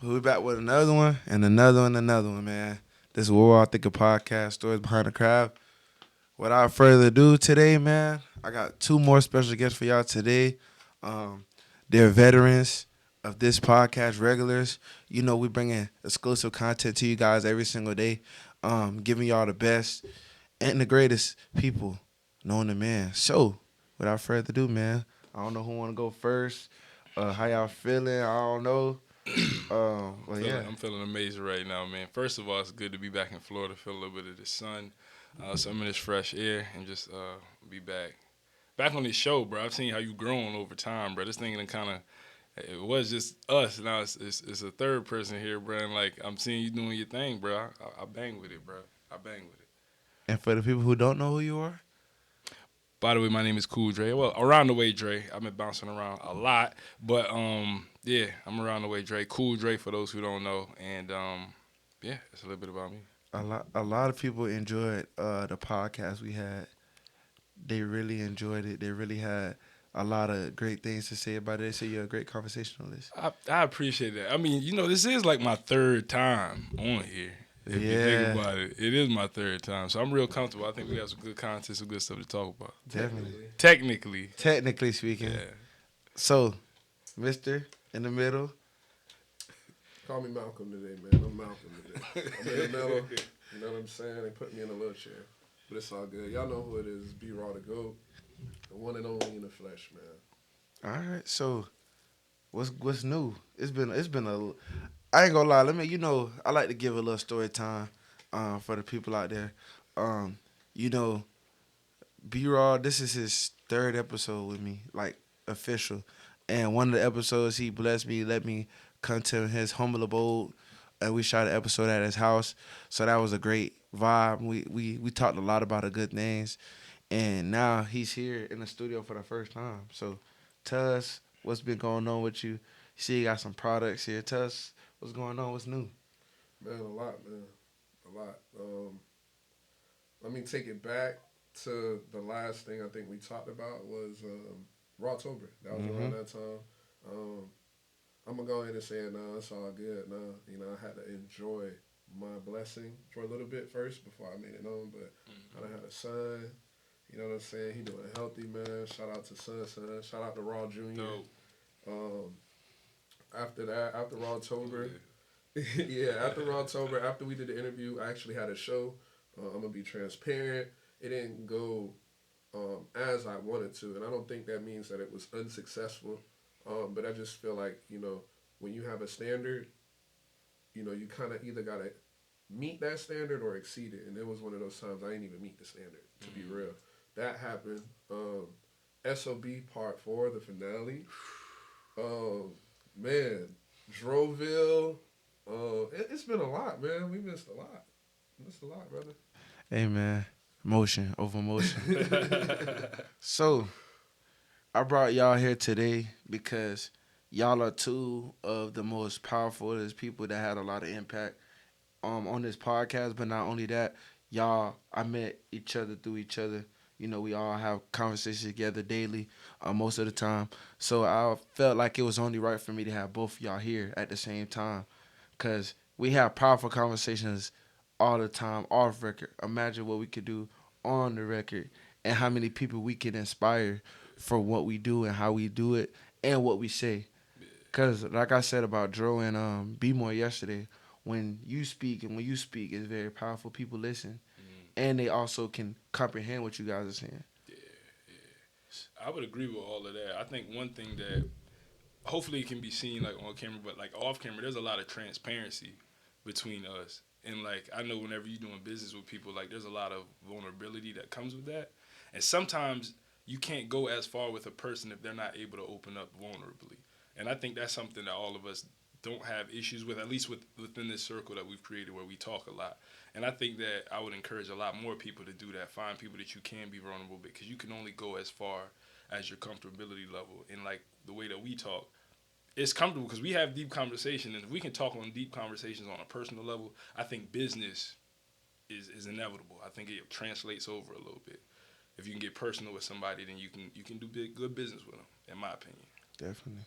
We back with another one and another one, man. This is What We're All Thinking podcast, stories behind the craft. Without further ado, today, man, I got two more special guests for y'all today. Um, they're veterans of this podcast, regulars. You know, we bringing exclusive content to you guys every single day, giving y'all the best and the greatest people known to man. So, without further ado, man, I don't know who want to go first. How y'all feeling? I don't know. Well, yeah. I'm feeling amazing right now, man. First of all, it's good to be back in Florida, feel a little bit of the sun, some of this fresh air, and just be back on this show, bro. I've seen how you grown over time, bro. This thing kind of it was just us. Now it's a third person here, bro. And like I'm seeing you doing your thing, bro. I bang with it, bro. I bang with it. And for the people who don't know who you are, By the way, my name is Cool Dre. Well, around the way, Dre. I've been bouncing around a lot, but yeah, I'm around the way, Dre. Cool Dre for those who don't know, and yeah, it's a little bit about me. a lot of people enjoyed the podcast we had. They really enjoyed it. They really had a lot of great things to say about it. They say you're a great conversationalist. I appreciate that. I mean, this is like my third time on here. If you think Yeah, about it, it is my third time, so I'm real comfortable. I think we have some good content, some good stuff to talk about. definitely. Technically, Speaking. yeah. So, Mister in the middle. Call me Malcolm today, man. I'm Malcolm today. I'm in the middle. You know what I'm saying? They put me in a little chair. But it's all good. Y'all know who it is. B-Raw the GOAT. The one and only in the flesh, man. All right. So, what's new? It's been a. I ain't gonna lie. I like to give a little story time, for the people out there. Um, you know, B-Raw, this is his third episode with me, like official. And one of the episodes, he blessed me, let me come to his humble abode, and we shot an episode at his house. So that was a great vibe. We talked a lot about the good things, and now he's here in the studio for the first time. So tell us what's been going on with you. You see, you got some products here. Tell us what's going on. What's new? Man, a lot, man. A lot. Let me take it back to the last thing I think we talked about was Rawtober. That was around that time. I'm going to go ahead and say it now. It's all good now. I had to enjoy my blessing for a little bit first before I made it known. But I done had a son. You know what I'm saying? He doing healthy, man. Shout out to Son. Shout out to Raw Jr. No. After that, after Rawtober, yeah, after Rawtober, after we did the interview, I actually had a show. I'm gonna be transparent. It didn't go as I wanted to, and I don't think that means that it was unsuccessful. But I just feel like when you have a standard, you kind of either gotta meet that standard or exceed it. And it was one of those times I didn't even meet the standard. To be real, that happened. SOB Part 4, the finale. Man, Droville. It's been a lot, man. We missed a lot. Missed a lot, brother. Hey, man. Motion over motion. So, I brought y'all here today because y'all are two of the most powerful people that had a lot of impact on this podcast. But not only that, I met each other through each other. We all have conversations together daily, most of the time. So I felt like it was only right for me to have both of y'all here at the same time, because we have powerful conversations all the time off record. Imagine what we could do on the record and how many people we can inspire for what we do and how we do it and what we say. Because, like I said about Dro and B-More yesterday, when you speak it's very powerful. People listen, and they also can comprehend what you guys are saying. Yeah, yeah. I would agree with all of that. I think one thing that hopefully it can be seen like on camera, but like off camera, there's a lot of transparency between us. And like I know whenever you're doing business with people, like there's a lot of vulnerability that comes with that. And sometimes you can't go as far with a person if they're not able to open up vulnerably. And I think that's something that all of us don't have issues with, at least within this circle that we've created where we talk a lot. And I think that I would encourage a lot more people to do that. Find people that you can be vulnerable with, because you can only go as far as your comfortability level. And like the way that we talk, it's comfortable because we have deep conversation, and if we can talk on deep conversations on a personal level, I think business is inevitable. I think it translates over a little bit. If you can get personal with somebody, then you can do good business with them, in my opinion. Definitely.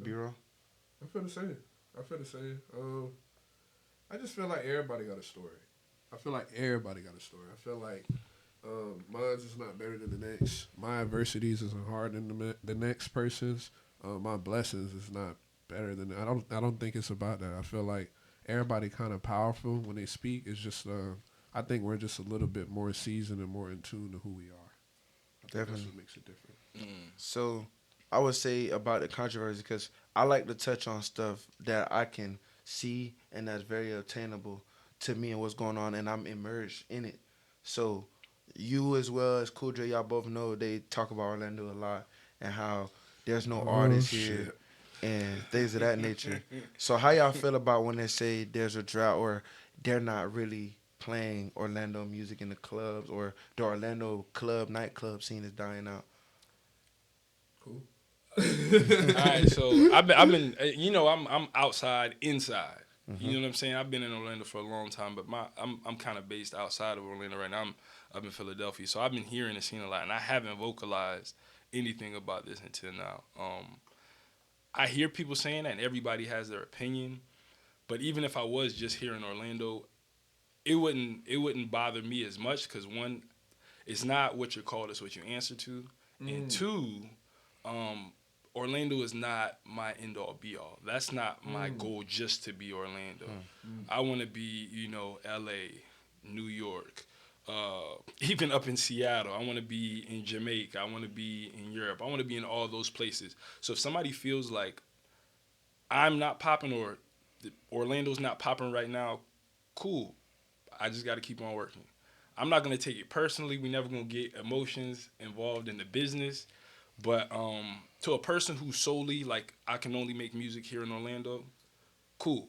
B-Roll? I feel the same. I feel the same. I just feel like everybody got a story. I feel like everybody got a story. I feel like mine's is not better than the next. My adversities isn't harder than the next person's. My blessings is not better than. I don't think it's about that. I feel like everybody kind of powerful when they speak. It's just. I think we're just a little bit more seasoned and more in tune to who we are. Definitely. That's what makes it different. So I would say about the controversy, because I like to touch on stuff that I can see and that's very attainable to me and what's going on, and I'm immersed in it. So you as well as Cool J, y'all both know they talk about Orlando a lot and how there's no artists here and things of that nature. So how y'all feel about when they say there's a drought or they're not really playing Orlando music in the clubs, or the Orlando nightclub scene is dying out? Cool. All right, so I've been you know, I'm outside, inside. You know what I'm saying? I've been in Orlando for a long time, but I'm kind of based outside of Orlando right now. I'm up in Philadelphia, so I've been hearing the scene a lot, and I haven't vocalized anything about this until now. I hear people saying that, and everybody has their opinion. But even if I was just here in Orlando, it wouldn't bother me as much because one, it's not what you're called, it's what you answer to, and two, Orlando is not my end all be all. That's not my goal just to be Orlando. I want to be, you know, LA, New York, even up in Seattle. I want to be in Jamaica. I want to be in Europe. I want to be in all those places. So if somebody feels like I'm not popping or Orlando's not popping right now, cool. I just got to keep on working. I'm not going to take it personally. We never going to get emotions involved in the business. But to a person who's solely like, I can only make music here in Orlando, cool.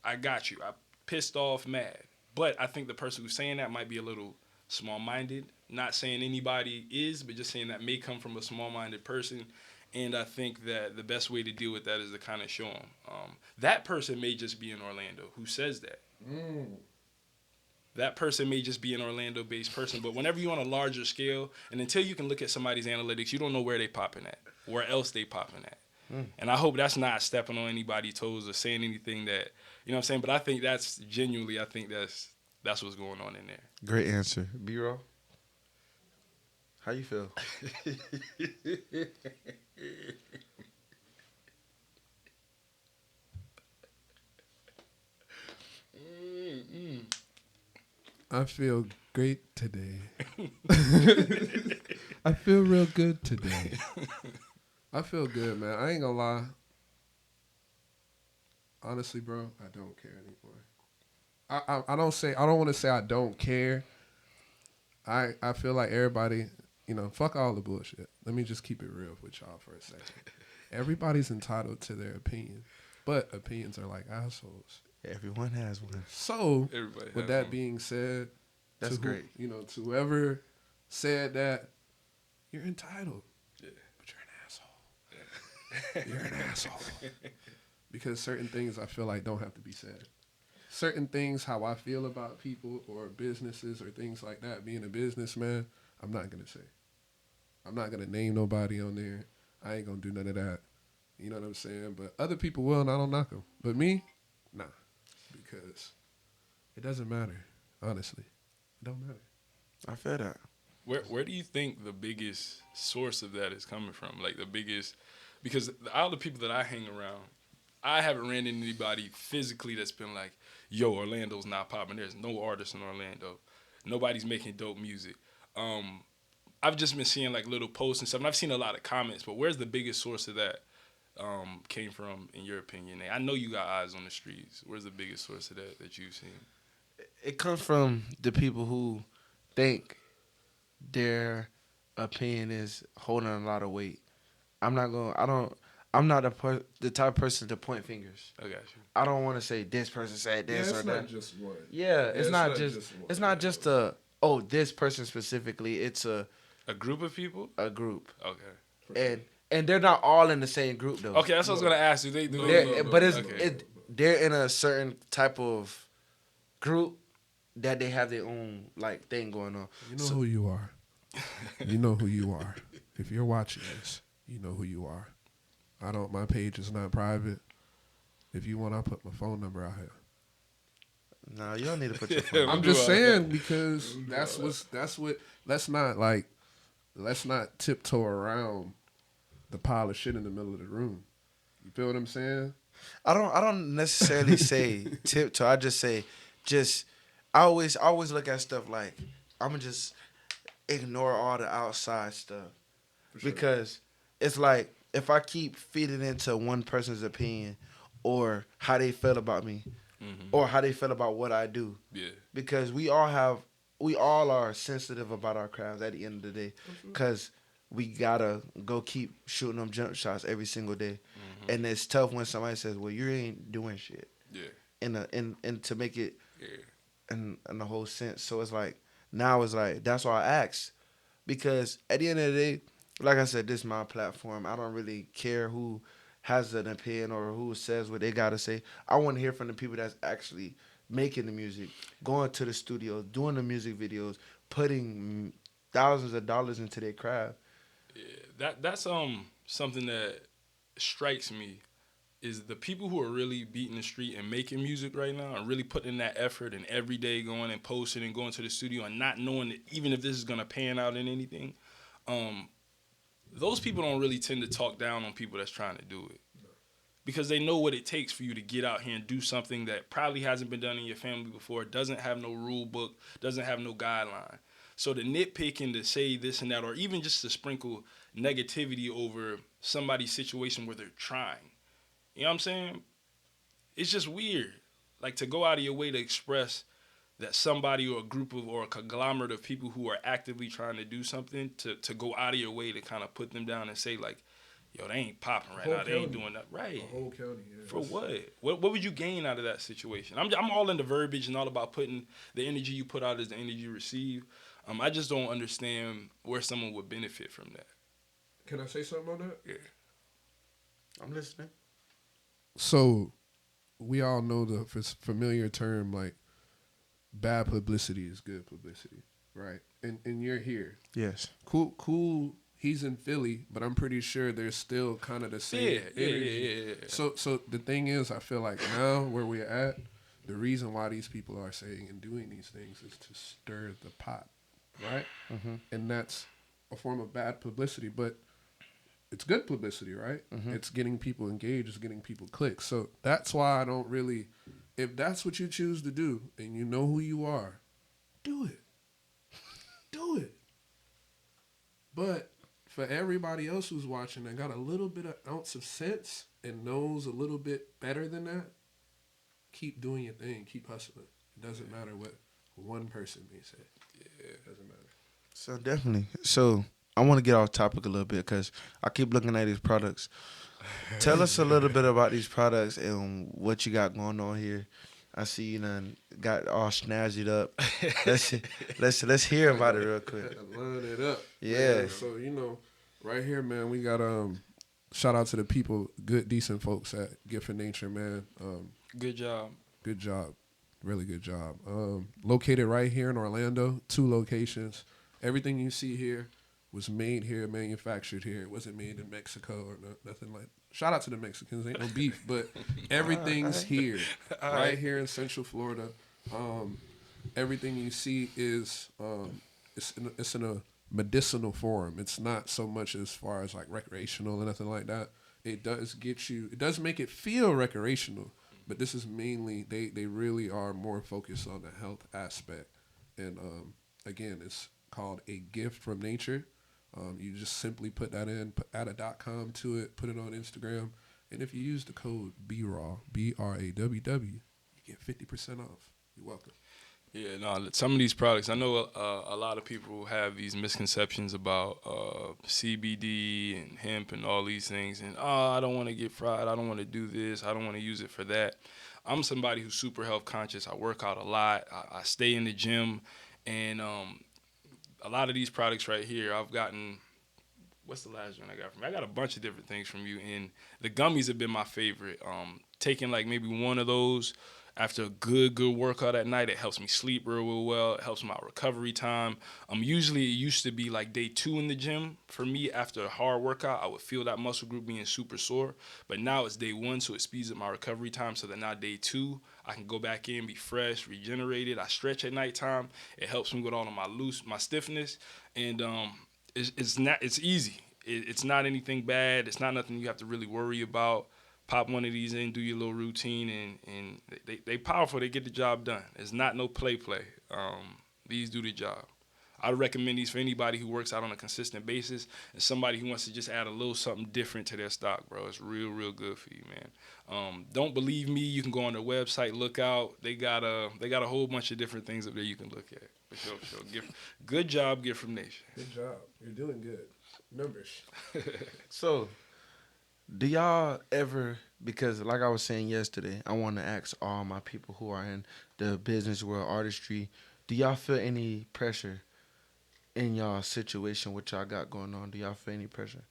I got you. I pissed off, mad. But I think the person who's saying that might be a little small-minded. Not saying anybody is, but just saying that may come from a small-minded person. And I think that the best way to deal with that is to kind of show them. That person may just be in Orlando who says that. That person may just be an Orlando-based person, but whenever you're on a larger scale, and until you can look at somebody's analytics, you don't know where they popping at, where else they popping at. And I hope that's not stepping on anybody's toes or saying anything that, you know what I'm saying? But I think that's genuinely, I think that's what's going on in there. Great answer. B-Roll, how you feel? I feel great today. I feel real good today. I feel good, man. I ain't gonna lie. Honestly, bro, I don't care anymore. I don't want to say I don't care. I feel like everybody, you know, fuck all the bullshit. Let me just keep it real with y'all for a second. Everybody's entitled to their opinion, but opinions are like assholes. Everyone has one. So, Everybody with has that one. being said, That's great. You know, to whoever said that, you're entitled. Yeah. But you're an asshole. You're an asshole. Because certain things I feel like don't have to be said. Certain things, how I feel about people or businesses or things like that, being a businessman, I'm not going to say. I'm not going to name nobody on there. I ain't going to do none of that. You know what I'm saying? But other people will, and I don't knock them. But me, nah. Because it doesn't matter, honestly. It don't matter. I feel that. Where do you think the biggest source of that is coming from? Like the biggest, because all the people that I hang around, I haven't ran into anybody physically that's been like, yo, Orlando's not popping. There's no artists in Orlando. Nobody's making dope music. I've just been seeing like little posts and stuff, and I've seen a lot of comments, but where's the biggest source of that came from, in your opinion? I know you got eyes on the streets. Where's the biggest source of that you've seen? It comes from the people who think their opinion is holding a lot of weight. I'm not the type of person to point fingers. I got you. I don't want to say this person said this or it's that. not just one. Yeah, it's not just one. it's not just this person specifically. It's a group of people? a group. Okay. And they're not all in the same group though. Okay, that's what I was gonna ask you. They're in a certain type of group that they have their own like thing going on. You know who you are. You know who you are. If you're watching this, you know who you are. My page is not private. If you want, I'll put my phone number out here. No, you don't need to put your phone. I'm just saying because that's what. Let's not tiptoe around the pile of shit in the middle of the room. You feel what I'm saying? I don't necessarily say tiptoe. I just say I always look at stuff like I'm gonna just ignore all the outside stuff. Sure. Because it's like if I keep feeding into one person's opinion or how they feel about me or how they feel about what I do. Yeah. Because we all are sensitive about our crafts at the end of the day. Because we gotta go keep shooting them jump shots every single day. And it's tough when somebody says, well, you ain't doing shit. Yeah. And to make it Yeah. in the whole sense. So it's like, now it's like, that's why I asked. Because at the end of the day, like I said, this is my platform. I don't really care who has an opinion or who says what they gotta say. I want to hear from the people that's actually making the music, going to the studio, doing the music videos, putting thousands of dollars into their craft. Yeah, that's something that strikes me is the people who are really beating the street and making music right now and really putting in that effort and every day going and posting and going to the studio and not knowing that even if this is gonna pan out in anything. Those people don't really tend to talk down on people that's trying to do it because they know what it takes for you to get out here and do something that probably hasn't been done in your family before, doesn't have no rule book, doesn't have no guideline. So the nitpicking to say this and that, or even just to sprinkle negativity over somebody's situation where they're trying, you know what I'm saying? It's just weird. Like to go out of your way to express that somebody or a group of or a conglomerate of people who are actively trying to do something to go out of your way to kind of put them down and say like, yo, they ain't popping right now. They ain't doing that right. The whole county. Yeah. For what? What would you gain out of that situation? I'm all into verbiage and all about putting the energy you put out as the energy you receive. I just don't understand where someone would benefit from that. Can I say something on that? Yeah. I'm listening. So, we all know the familiar term like bad publicity is good publicity, right? And you're here. Yes. Cool. He's in Philly, but I'm pretty sure there's still kind of the same energy. Yeah. So the thing is, I feel like now where we're at, the reason why these people are saying and doing these things is to stir the pot, right? Mm-hmm. And that's a form of bad publicity, but it's good publicity, right? Mm-hmm. It's getting people engaged, it's getting people clicks. So that's why I don't really, if that's what you choose to do and you know who you are, do it. Do it. But for everybody else who's watching that got a little bit of ounce of sense and knows a little bit better than that, keep doing your thing, keep hustling. It doesn't matter what one person may say. Yeah, it doesn't matter. So definitely. So I want to get off topic a little bit because I keep looking at these products. Tell us a little bit about these products and what you got going on here. I see you done got all snazzied up. Let's hear about it real quick. Line it up. Yeah. Man. So right here, man, we got shout out to the people, good decent folks at Gift of Nature, man. Good job. Good job. Really good job. Located right here in Orlando, 2 locations. Everything you see here was made here, manufactured here. It wasn't made in Mexico or nothing like that. Shout out to the Mexicans. Ain't no beef, but everything's here. Right here in Central Florida. Everything you see is it's in a medicinal form. It's not so much as far as like recreational or nothing like that. It does make it feel recreational, but this is mainly, they really are more focused on the health aspect. And again, it's called A Gift from Nature. You just simply put that in, add a .com to it, put it on Instagram, and if you use the code BRAWW, BRAWW, you get 50% off. You're welcome. Yeah, no, some of these products, I know a lot of people have these misconceptions about CBD and hemp and all these things, and I don't want to get fried, I don't want to do this, I don't want to use it for that. I'm somebody who's super health conscious. I work out a lot. I stay in the gym, and a lot of these products right here, I've gotten. What's the last one I got from you? I got a bunch of different things from you, and the gummies have been my favorite. Taking like maybe one of those After a good workout at night, it helps me sleep real well. It helps my recovery time. Usually it used to be like day 2 in the gym. For me, after a hard workout, I would feel that muscle group being super sore. But now it's day 1, so it speeds up my recovery time so that now day 2, I can go back in, be fresh, regenerated. I stretch at nighttime. It helps me with all of my stiffness. And it's easy. It's not anything bad. It's not nothing you have to really worry about. Pop one of these in, do your little routine, and they powerful. They get the job done. It's not no play. These do the job. I recommend these for anybody who works out on a consistent basis and somebody who wants to just add a little something different to their stock, bro. It's real good for you, man. Don't believe me? You can go on their website, look out. They got a whole bunch of different things up there you can look at. For sure. Good job, Gift from Nation. Good job. You're doing good. Numbers. So, do y'all ever, because like I was saying yesterday, I want to ask all my people who are in the business world, artistry, do y'all feel any pressure in y'all situation, what y'all got going on? Do y'all feel any pressure?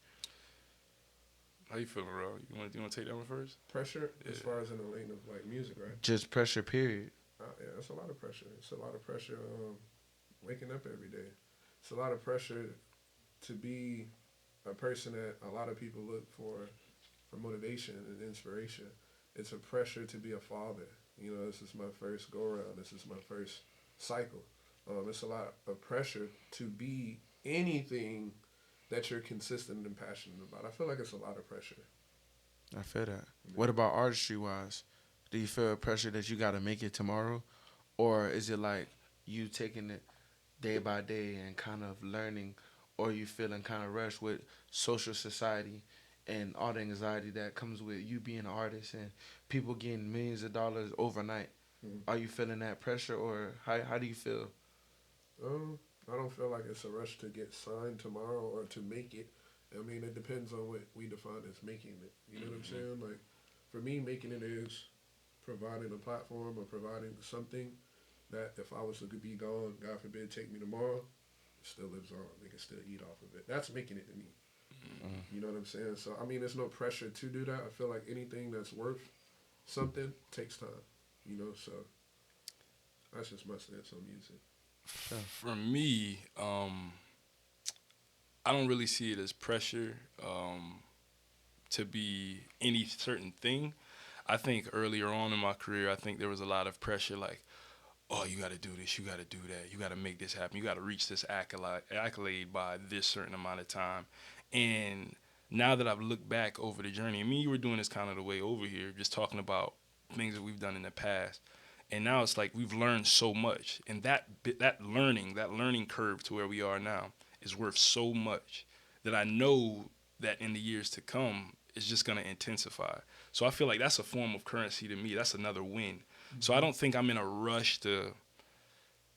How you feeling, bro? You want to take that one first? Pressure, Yeah. as far as in the lane of like music, right? Just pressure, period. Yeah, it's a lot of pressure. It's a lot of pressure waking up every day. It's a lot of pressure to be a person that a lot of people look for motivation and inspiration. It's a pressure to be a father. You know, this is my first go around. This is my first cycle. It's a lot of pressure to be anything that you're consistent and passionate about. I feel like it's a lot of pressure. I feel that. What about artistry wise? Do you feel pressure that you got to make it tomorrow? Or is it like you taking it day by day and kind of learning, or you feeling kind of rushed with social society and all the anxiety that comes with you being an artist and people getting millions of dollars overnight? Mm-hmm. Are you feeling that pressure, or how do you feel? I don't feel like it's a rush to get signed tomorrow or to make it. I mean, it depends on what we define as making it. You know what I'm saying? Like, for me, making it is providing a platform or providing something that if I was to be gone, God forbid, take me tomorrow, it still lives on. They can still eat off of it. That's making it to me. You know what I'm saying? So, I mean, there's no pressure to do that. I feel like anything that's worth something takes time, you know? So, that's just my stance on music. For me, I don't really see it as pressure to be any certain thing. I think earlier on in my career, I think there was a lot of pressure like, oh, you got to do this, you got to do that, you got to make this happen, you got to reach this accolade by this certain amount of time. And now that I've looked back over the journey, I mean, you were doing this kind of the way over here, just talking about things that we've done in the past. And now it's like we've learned so much. And that learning curve to where we are now is worth so much that I know that in the years to come, it's just going to intensify. So I feel like that's a form of currency to me. That's another win. Mm-hmm. So I don't think I'm in a rush to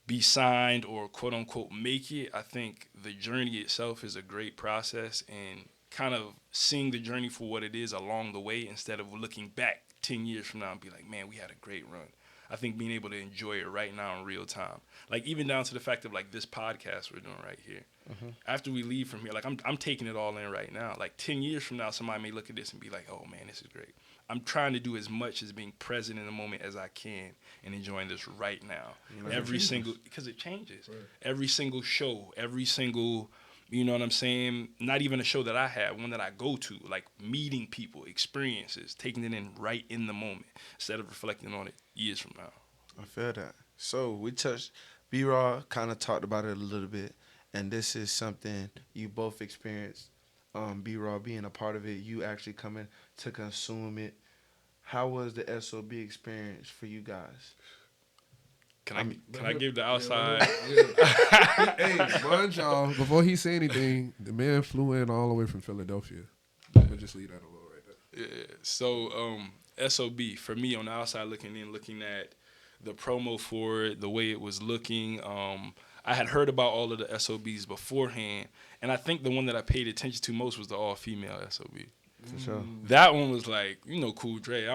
be signed or quote unquote make it. I think the journey itself is a great process, and kind of seeing the journey for what it is along the way instead of looking back 10 years from now and be like, man, we had a great run. I think being able to enjoy it right now in real time, like even down to the fact of like this podcast we're doing right here. Mm-hmm. After we leave from here, like I'm taking it all in right now. Like 10 years from now, somebody may look at this and be like, oh man, this is great. I'm trying to do as much as being present in the moment as I can and enjoying this right now. Because it changes. Right. Every single show, every single, you know what I'm saying? Not even a show that I have, one that I go to, like meeting people, experiences, taking it in right in the moment instead of reflecting on it years from now. I feel that. So we touched, B-Raw kind of talked about it a little bit, and this is something you both experienced. B-Raw being a part of it, you actually coming to consume it. How was the SOB experience for you guys? Can I give the outside? Yeah. Hey, mind y'all, before he say anything, the man flew in all the way from Philadelphia. We'll just leave that alone right there. Yeah. So SOB, for me on the outside looking in, looking at the promo for it, the way it was looking, I had heard about all of the SOBs beforehand, and I think the one that I paid attention to most was the all-female SOB. For sure. That one was like, Cool Dre,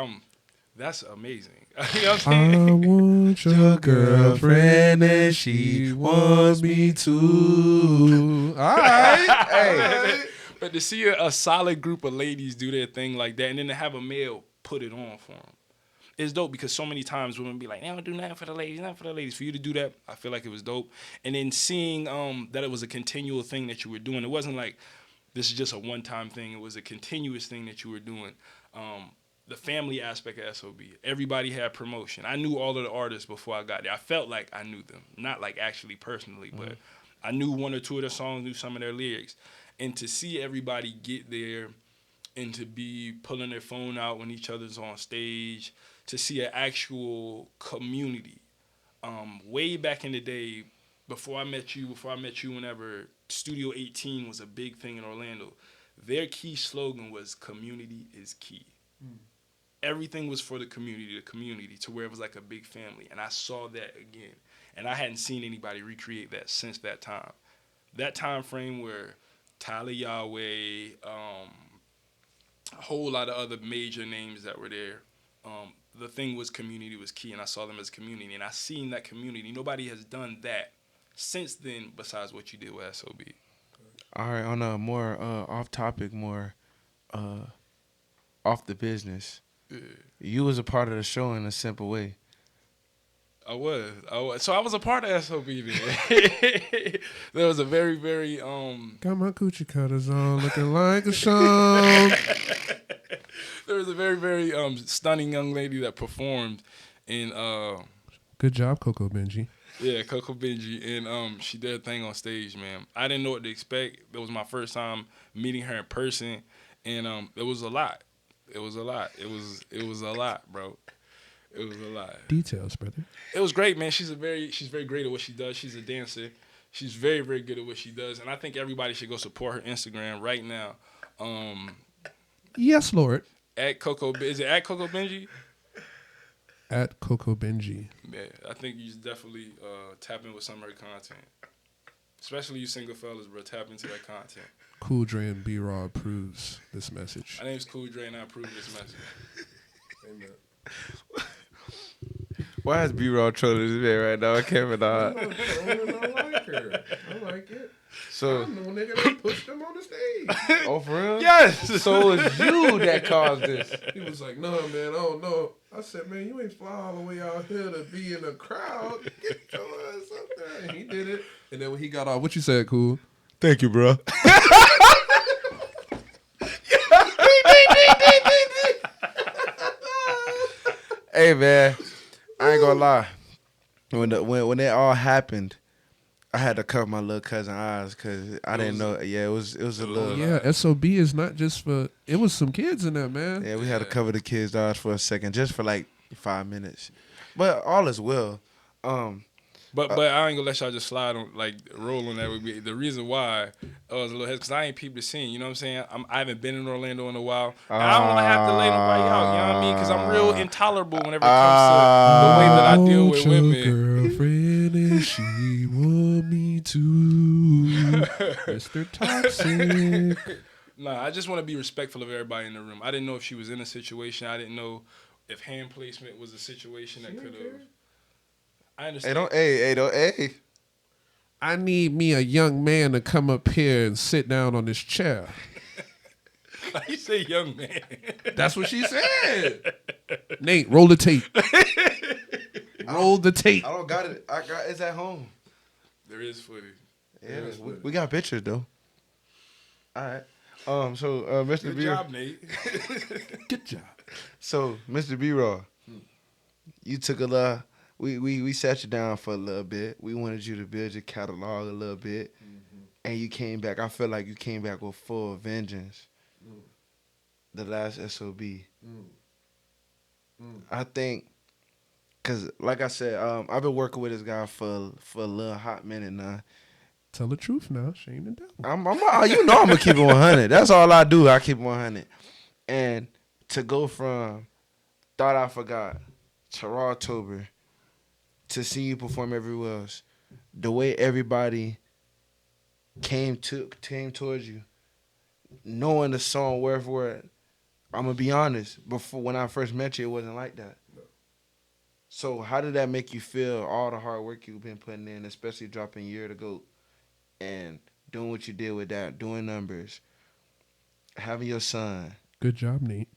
that's amazing. You know what I'm saying? I want your girlfriend and she wants me too. All right. Hey. But to see a solid group of ladies do their thing like that, and then to have a male put it on for them, it's dope because so many times women be like, they don't do nothing for the ladies, nothing for the ladies. For you to do that, I feel like it was dope. And then seeing that it was a continual thing that you were doing. It wasn't like this is just a one-time thing. It was a continuous thing that you were doing. The family aspect of SOB. Everybody had promotion. I knew all of the artists before I got there. I felt like I knew them. Not like actually personally, but I knew one or two of their songs, knew some of their lyrics. And to see everybody get there and to be pulling their phone out when each other's on stage, to see an actual community. Way back in the day, before I met you, whenever Studio 18 was a big thing in Orlando, their key slogan was community is key. Everything was for the community, to where it was like a big family. And I saw that again. And I hadn't seen anybody recreate that since that time. That time frame where Tyler Yahweh, a whole lot of other major names that were there, the thing was community was key, and I saw them as community. And I seen that community. Nobody has done that since then besides what you did with SOB. All right, on a more off topic, more off the business. You was a part of the show in a simple way. I was. So I was a part of SOB then. There was a very, very Got my coochie cutters on, looking like a song. There was a very, very stunning young lady that performed in Good job, Coco Benji. Yeah, Coco Benji, and she did a thing on stage, man. I didn't know what to expect. It was my first time meeting her in person, and it was a lot. It was a lot. It was a lot, bro. It was a lot. Details, brother. It was great, man. She's very great at what she does. She's a dancer. She's very, very good at what she does, and I think everybody should go support her Instagram right now. Yes, Lord. At Coco, is it at Coco Benji? At Coco Benji. Yeah, I think you should definitely tap in with some of her content. Especially you single fellas, bro. Tap into that content. Cool Dre and B-Raw approves this message. My name's Cool Dre and I approve this message. Amen. Why is B-Raw trolling this man right now? I can't even I like her. I like it. So, I'm the nigga that pushed him on the stage. oh, for real? Yes! So it's you that caused this. He was like, no, man, I don't know. I said, man, you ain't fly all the way out here to be in the crowd. Get your ass up there. And he did it. And then when he got off, what you said, Cool? Thank you, bro. Hey, man, I ain't gonna lie. When it all happened, I had to cover my little cousin's eyes because I didn't know. Yeah, it was a little. Yeah, SOB is not just for. It was some kids in there, man. Yeah, we had to cover the kids' eyes for a second, just for like 5 minutes. But all is well. But I ain't gonna let y'all just slide on, like, roll on that with me. The reason why I was a little hesitant, because I ain't peeped the scene, you know what I'm saying? I haven't been in Orlando in a while. And I don't want to have to lay nobody out, you know what I mean? Because I'm real intolerable whenever it comes to the way that I deal with women. Girlfriend and she want me to. Mr. Toxic. Nah, I just want to be respectful of everybody in the room. I didn't know if she was in a situation. I didn't know if hand placement was a situation that could have. I understand. Hey. I need me a young man to come up here and sit down on this chair. You say young man. That's what she said. Nate, roll the tape. Roll the tape. I don't got it. It's at home. There is footage. Yeah, we got pictures though. All right. So Mr. Good B-Raw. job, Nate. Good job. So Mr. B-Raw, you took a little. We sat you down for a little bit. We wanted you to build your catalog a little bit, and you came back. I feel like you came back with full vengeance. The last SOB. I think, cause like I said, I've been working with this guy for a little hot minute now. Tell the truth now, shame the devil. I'm gonna keep it 100. That's all I do. I keep it 100. And to go from Thought I Forgot to Rawtober to see you perform everywhere else, the way everybody came towards you, knowing the song word for word. I'm gonna be honest. Before, when I first met you, it wasn't like that. No. So how did that make you feel? All the hard work you've been putting in, especially dropping Year to Go, and doing what you did with that, doing numbers, having your son. Good job, Nate.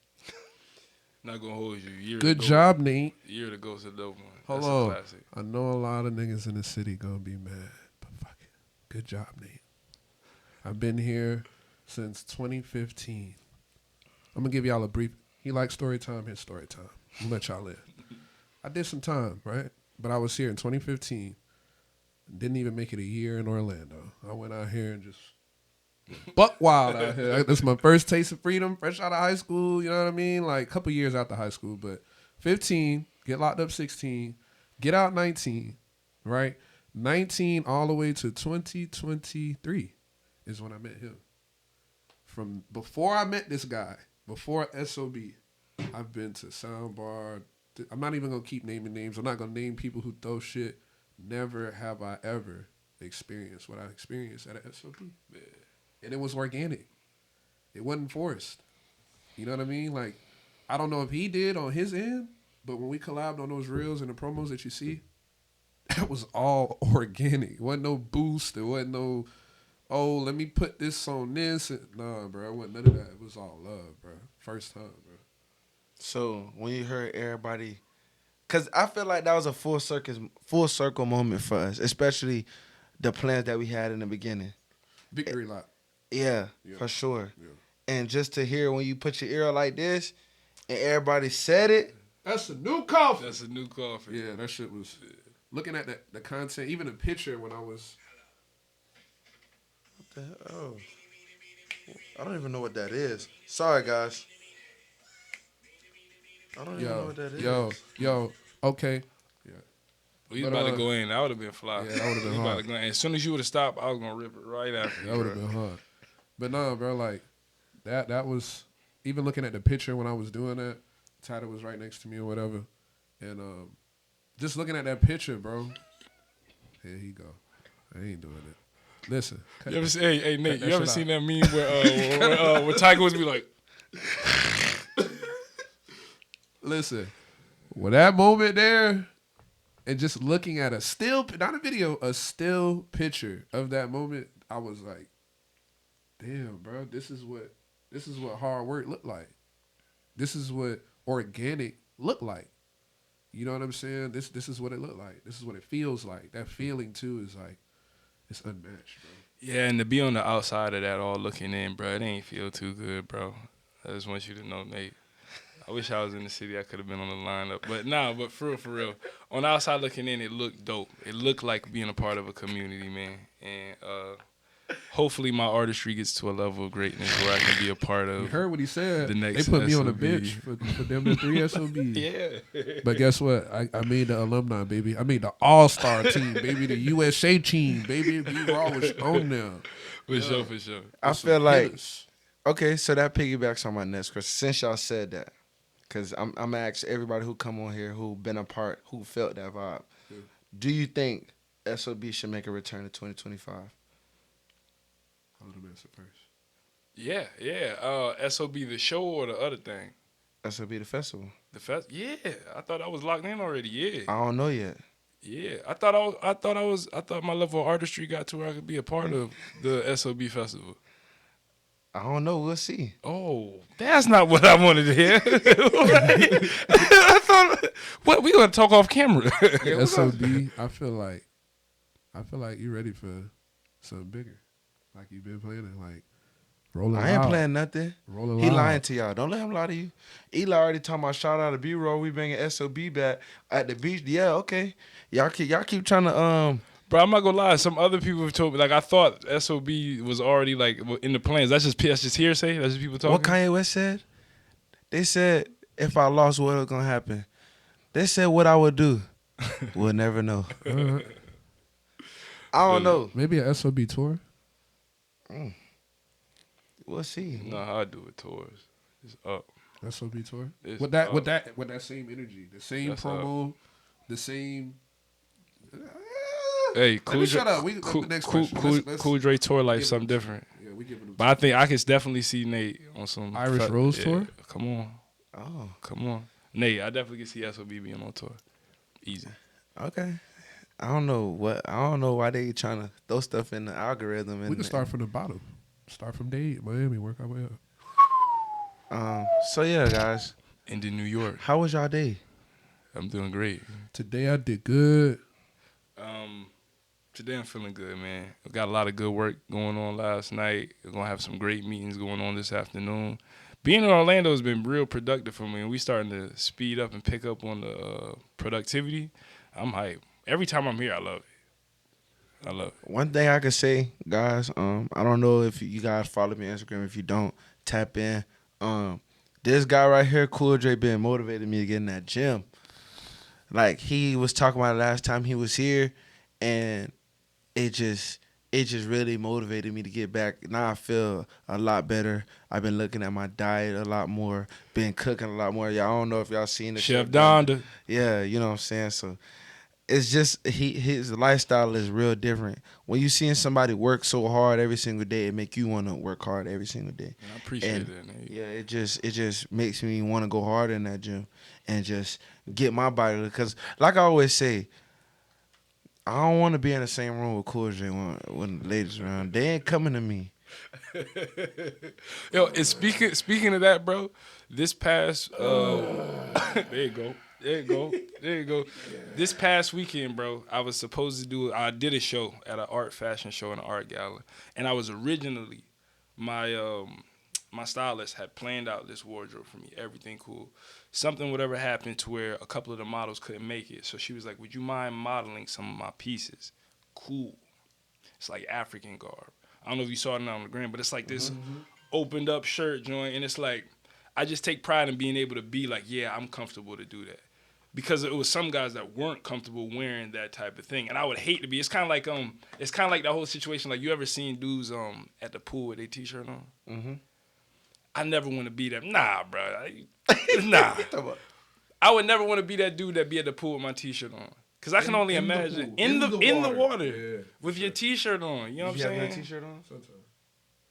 Not gonna hold you. Year Good to go, job, Nate. Year to Ghost of Dope one. Hold That's on. a classic. I know a lot of niggas in the city gonna be mad, but fuck it. Good job, Nate. I've been here since 2015. I'm gonna give y'all a brief. He likes story time. His story time. I'm gonna let y'all in. I did some time, right? But I was here in 2015. Didn't even make it a year in Orlando. I went out here and just buck wild out here. This is my first taste of freedom, fresh out of high school. You know what I mean? Like a couple years after high school, but 15, get locked up 16, get out 19, right? 19 all the way to 2023 is when I met him. From before I met this guy, before SOB, I've been to Soundbar. I'm not even going to keep naming names. I'm not going to name people who throw shit. Never have I ever experienced what I experienced at a SOB. Yeah. And it was organic. It wasn't forced. You know what I mean? Like, I don't know if he did on his end, but when we collabed on those reels and the promos that you see, that was all organic. It wasn't no boost. It wasn't no, oh, let me put this on this. Nah, bro. It wasn't none of that. It was all love, bro. First time, bro. So when you heard everybody, because I feel like that was a full circle moment for us, especially the plans that we had in the beginning. Victory lap. Yeah, for sure. Yeah. And just to hear when you put your ear like this and everybody said it. That's a new coffee. That's a new coffee. Yeah, that shit was, looking at the content, even the picture when I was. What the hell? Oh. I don't even know what that is. Sorry, guys. I don't even know what that is. Yo, okay. Yeah. We was about to go in. That would have been fly. Yeah, that would have been We hard. about to go in. As soon as you would have stopped, I was gonna rip it right after. That would have been hard. But no, bro, like that was, even looking at the picture when I was doing that, Tyler was right next to me or whatever. And just looking at that picture, bro. Here he go. I ain't doing it. Listen. You ever see, hey Nate, that you ever shit seen that meme where Tiger would be like, Listen, with that moment there, and just looking at a still, not a video, a still picture of that moment, I was like, damn, bro, this is what hard work looked like. This is what organic looked like. You know what I'm saying? This is what it looked like. This is what it feels like. That feeling too is like, it's unmatched, bro. yeah, and to be on the outside of that all looking in, bro, it ain't feel too good, bro. I just want you to know, Nate. I wish I was in the city. I could have been on the lineup. But for real. On the outside looking in, it looked dope. It looked like being a part of a community, man. And hopefully my artistry gets to a level of greatness where I can be a part of. You heard what he said. The next they put me on the SOB. bench for them to 3 SOBs. Yeah. But guess what? I made the alumni, baby. I made the all-star team, baby. The USA team, baby. We were always on them. For sure. I feel like, okay, so that piggybacks on my next question. Since y'all said that, because I'm going to ask everybody who come on here who been a part, who felt that vibe. Yeah. Do you think SOB should make a return to 2025? I'll do answer first. Yeah. SOB the show or the other thing? SOB the festival. Yeah. I thought I was locked in already. Yeah. I don't know yet. Yeah. I thought my level of artistry got to where I could be a part of the SOB festival. I don't know. We'll see. Oh, that's not what I wanted to hear. I thought, what, we gonna talk off camera? SOB, I feel like you ready for something bigger. Like you've been planning, like rolling. I ain't loud. playing nothing. Rolling He loud. lying to y'all. Don't let him lie to you. Eli already talking about shout out to B-Roll. We bringing SOB back at the beach. Yeah, okay. Y'all keep trying to Bro, I'm not gonna lie. Some other people have told me, like, I thought SOB was already like in the plans. That's just hearsay. That's just people talking. What Kanye West said? They said if I lost, what was gonna happen? They said what I would do. We'll never know. I don't know. Maybe a SOB tour. We'll see. No, how I do it tours. It's up. SOB tour. It's With that up. with that same energy, the same That's promo, the same. Hey, Let me shut up. The next question. Let's Cool Dre tour life give something it- different. Yeah, we giving them. But I think I can definitely see Nate on some Irish Rose tour? Come on, Oh, come on, Nate. I definitely can see SOB being on tour. Easy. okay. I don't know why they trying to throw stuff in the algorithm. We can start from the bottom. Start from day 8, Miami, work our way up. So yeah, guys, And in New York. How was y'all day? I'm doing great. Today I did good. Today I'm feeling good, man. I got a lot of good work going on last night. We're gonna have some great meetings going on this afternoon. Being in Orlando has been real productive for me, and we starting to speed up and pick up on the productivity. I'm hyped. Every time I'm here, I love it. I love it. One thing I can say, guys, I don't know if you guys follow me on Instagram. If you don't, tap in. This guy right here, Cool Dre, been motivating me to get in that gym. Like, he was talking about it last time he was here, and it just really motivated me to get back. Now I feel a lot better. I've been looking at my diet a lot more, been cooking a lot more. Y'all, I don't know if y'all seen the Chef Donda. Yeah, you know what I'm saying? So it's just his lifestyle is real different. When you seeing somebody work so hard every single day, it make you want to work hard every single day. And I appreciate that, Nate. Yeah, it just makes me want to go harder in that gym and just get my body. Because like I always say, I don't want to be in the same room with Cool J when the ladies around. They ain't coming to me. Yo, and speaking of that, bro, this past there you go. There you go. This past weekend, bro, I did a show at an art fashion show in an art gala. And I was originally my stylist had planned out this wardrobe for me, everything cool. Something would ever happen to where a couple of the models couldn't make it. So she was like, would you mind modeling some of my pieces? Cool. It's like African garb. I don't know if you saw it on the gram, but it's like this opened up shirt joint. And it's like, I just take pride in being able to be like, yeah, I'm comfortable to do that. Because it was some guys that weren't comfortable wearing that type of thing. And I would hate to be. It's kind of like that whole situation. Like, you ever seen dudes at the pool with their t-shirt on? Mm-hmm. I never want to be that. Nah, bro. Nah. I would never want to be that dude that be at the pool with my t-shirt on. Because I can only imagine in the water yeah, with your t-shirt on. You know what I'm saying? You have that t-shirt on? Sometimes.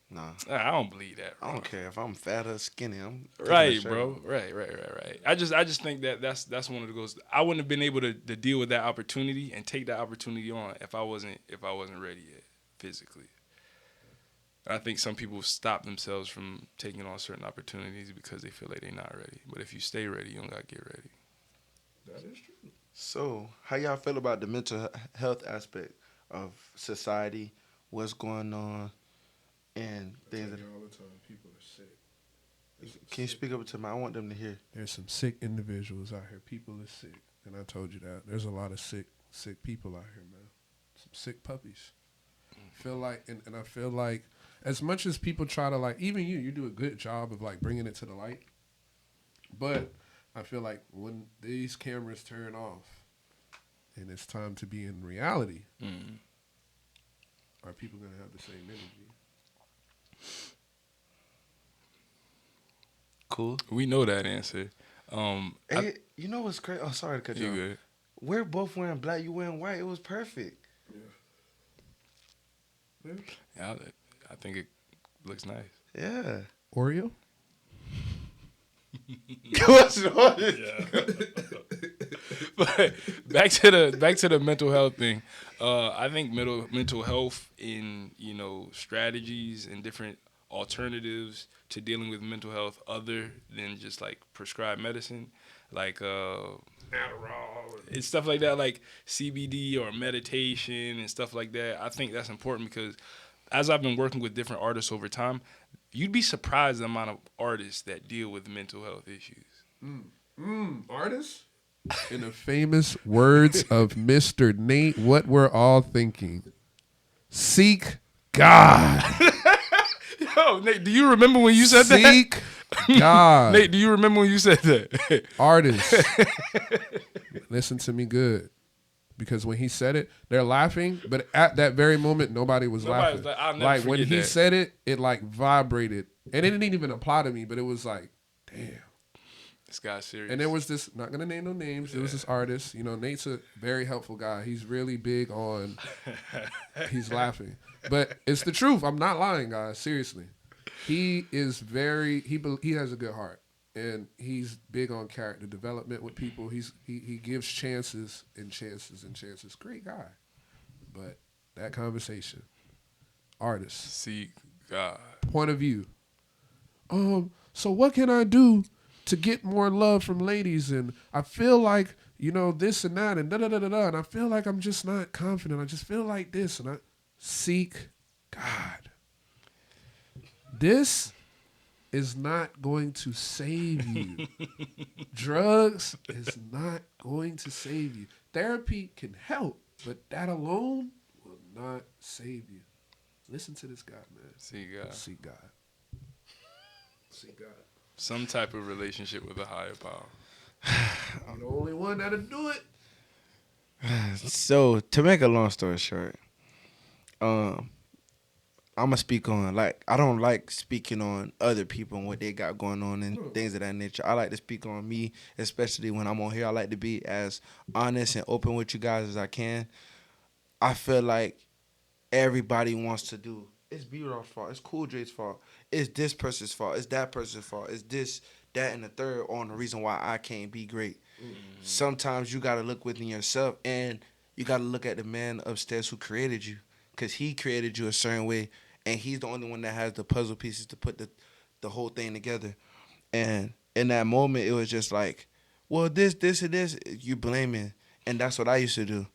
Nah. I don't believe that, bro. I don't care if I'm fat or skinny. I'm Right, bro. Right. I just think that's one of the goals. I wouldn't have been able to deal with that opportunity and take that opportunity on if I wasn't ready yet physically. I think some people stop themselves from taking on certain opportunities because they feel like they're not ready. But if you stay ready, you don't gotta get ready. That is true. So, how y'all feel about the mental health aspect of society? What's going on? And things that all the time, people are sick. Can you speak up to me? I want them to hear. There's some sick individuals out here. People are sick, and I told you that. There's a lot of sick people out here, man. Some sick puppies. Feel like, and I feel like, as much as people try to like, even you do a good job of like bringing it to the light. But I feel like when these cameras turn off, and it's time to be in reality, are people gonna have the same energy? Cool. We know that answer. Hey, you know what's crazy? Oh, sorry to cut you off. Good. We're both wearing black. You wearing white. It was perfect. Yeah, I think it looks nice. Yeah. Oreo? What's wrong? Yeah. But back to the mental health thing. I think mental health in strategies and different alternatives to dealing with mental health other than just like prescribed medicine, like Adderall and stuff like that, like CBD or meditation and stuff like that. I think that's important because as I've been working with different artists over time, you'd be surprised the amount of artists that deal with mental health issues. Artists? In the famous words of Mr. Nate, what we're all thinking. Seek God. Yo, Nate, do you remember when you said that? Seek God. Nate, do you remember when you said that? Artists. Listen to me good. Because when he said it, they're laughing, but at that very moment, nobody was laughing. Like, I'll never when forget he that. said it, it like vibrated. And it didn't even apply to me, but it was like, damn. This guy's serious. And there was this, not going to name no names, there was this artist. Nate's a very helpful guy. He's really big on, he's laughing. But it's the truth. I'm not lying, guys. Seriously. He is he has a good heart. And he's big on character development with people. He gives chances and chances and chances. Great guy. But that conversation, artists. Seek God. Point of view. So what can I do to get more love from ladies, and I feel like, you know, this and that, and da-da-da-da-da, and I feel like I'm just not confident. I just feel like this, and I seek God. This is not going to save you. Drugs is not going to save you. Therapy can help, but that alone will not save you. Listen to this guy, man. See God. Seek God. Seek God. Some type of relationship with a higher power. You're the only one that'll do it. So to make a long story short, I'm gonna speak on, like, I don't like speaking on other people and what they got going on and things of that nature. I like to speak on me, especially when I'm on here. I like to be as honest and open with you guys as I can. I feel like everybody wants to do. It's B-Raw's fault. It's Cool Dre's fault. It's this person's fault. It's that person's fault. It's this, that, and the third on the reason why I can't be great. Sometimes you gotta look within yourself, and you gotta look at the man upstairs who created you, because he created you a certain way, and he's the only one that has the puzzle pieces to put the whole thing together. And in that moment, it was just like, well, this, and this, you blaming, and that's what I used to do.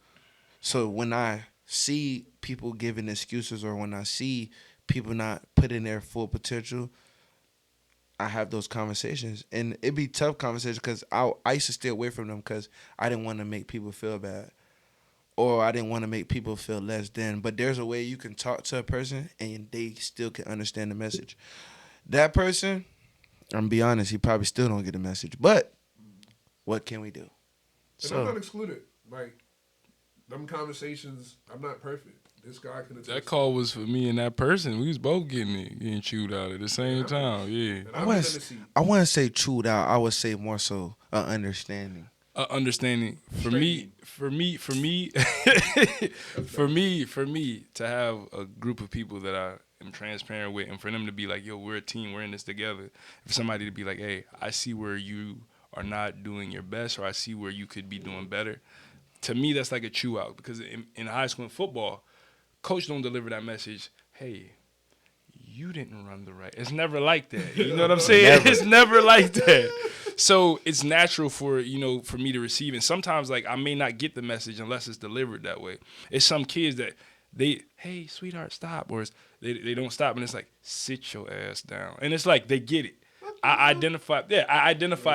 So when I see people giving excuses, or when I see people not putting their full potential, I have those conversations, and it'd be tough conversations because I used to stay away from them because I didn't want to make people feel bad, or I didn't want to make people feel less than. But there's a way you can talk to a person and they still can understand the message. That person, I'm gonna be honest, he probably still don't get the message. But what can we do? And I'm not excluded. Like, them conversations, I'm not perfect. This guy can attest. That call was for me and that person. We was both getting chewed out at the same time. Yeah. I wouldn't say chewed out. I would say more so understanding. Understanding for me, to have a group of people that I am transparent with, and for them to be like, yo, we're a team, we're in this together. For somebody to be like, hey, I see where you are not doing your best, or I see where you could be doing better. To me, that's like a chew out, because in high school and football, coach don't deliver that message, hey, you didn't run the right. It's never like that. You know what I'm saying? Never. It's never like that. So it's natural for me to receive. And sometimes, like, I may not get the message unless it's delivered that way. It's some kids that hey, sweetheart, stop. Or they don't stop, and it's like, sit your ass down. And it's like, they get it. I identify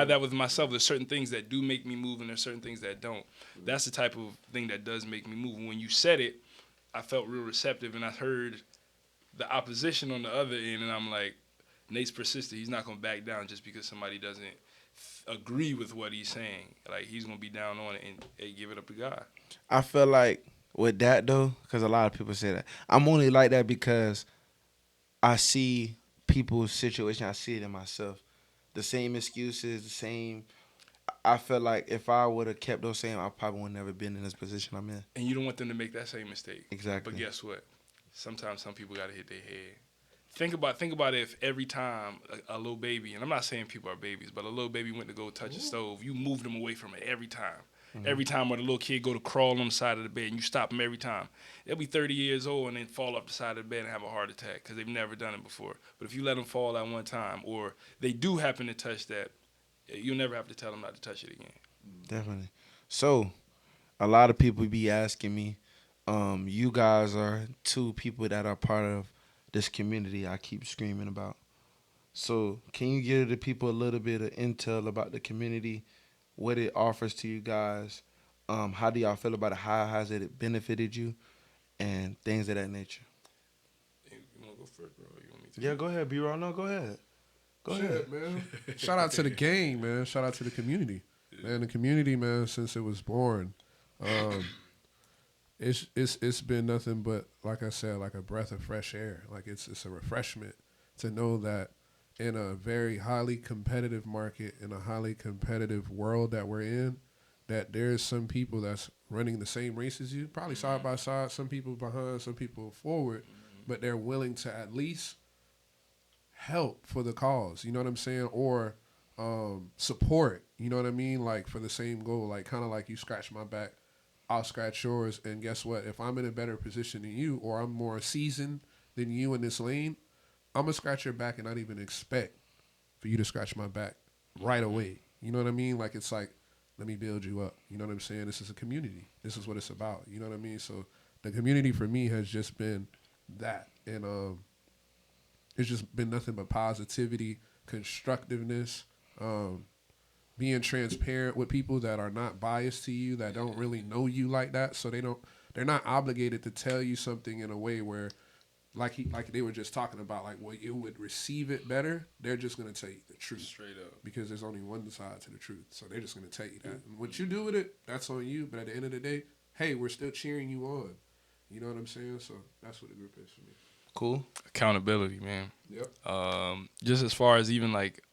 that with myself. There's certain things that do make me move, and there's certain things that don't. That's the type of thing that does make me move. And when you said it, I felt real receptive, and I heard the opposition on the other end, and I'm like, Nate's persistent. He's not going to back down just because somebody doesn't agree with what he's saying. Like, he's going to be down on it and, hey, give it up to God. I feel like with that, though, because a lot of people say that, I'm only like that because I see people's situation. I see it in myself. The same excuses, the same. I feel like if I would have kept those same, I probably would never been in this position I'm in. And you don't want them to make that same mistake. Exactly. But guess what? Sometimes some people got to hit their head. Think about if every time a little baby, and I'm not saying people are babies, but a little baby went to go touch a stove, you moved them away from it every time. Mm-hmm. Every time where the little kid go to crawl on the side of the bed, and you stop them every time. They'll be 30 years old and then fall off the side of the bed and have a heart attack because they've never done it before. But if you let them fall at one time, or they do happen to touch that, you'll never have to tell them not to touch it again. Definitely. So, a lot of people be asking me, you guys are two people that are part of this community I keep screaming about. So, can you give the people a little bit of intel about the community, what it offers to you guys? How do y'all feel about it? How has it benefited you? And things of that nature. You want to go first, bro? You want me to? Yeah, go ahead, B-Raw. No, go ahead. Go ahead, man. Shout out to the game, man. Shout out to the community. Man, the community, man, since it was born, it's been nothing but, like I said, like a breath of fresh air. Like it's a refreshment to know that in a very highly competitive market, in a highly competitive world that we're in, that there's some people that's running the same race as you, probably side by side, some people behind, some people forward, but they're willing to at least help for the cause, you know what I'm saying? Or support, you know what I mean? Like for the same goal, like kind of like you scratch my back, I'll scratch yours. And guess what? If I'm in a better position than you, or I'm more seasoned than you in this lane, I'm going to scratch your back and not even expect for you to scratch my back right away. You know what I mean? Like, it's like, let me build you up. You know what I'm saying? This is a community. This is what it's about. You know what I mean? So the community for me has just been that. And it's just been nothing but positivity, constructiveness, being transparent with people that are not biased to you, that don't really know you like that. So they're not obligated to tell you something in a way where, like they were just talking about, like, well, you would receive it better. They're just gonna tell you the truth, Straight up. because there's only one side to the truth. So they're just gonna tell you that. And what you do with it, that's on you. But at the end of the day, hey, we're still cheering you on. You know what I'm saying? So that's what the group is for me. Cool. Accountability, man. Yep. Just as far as even like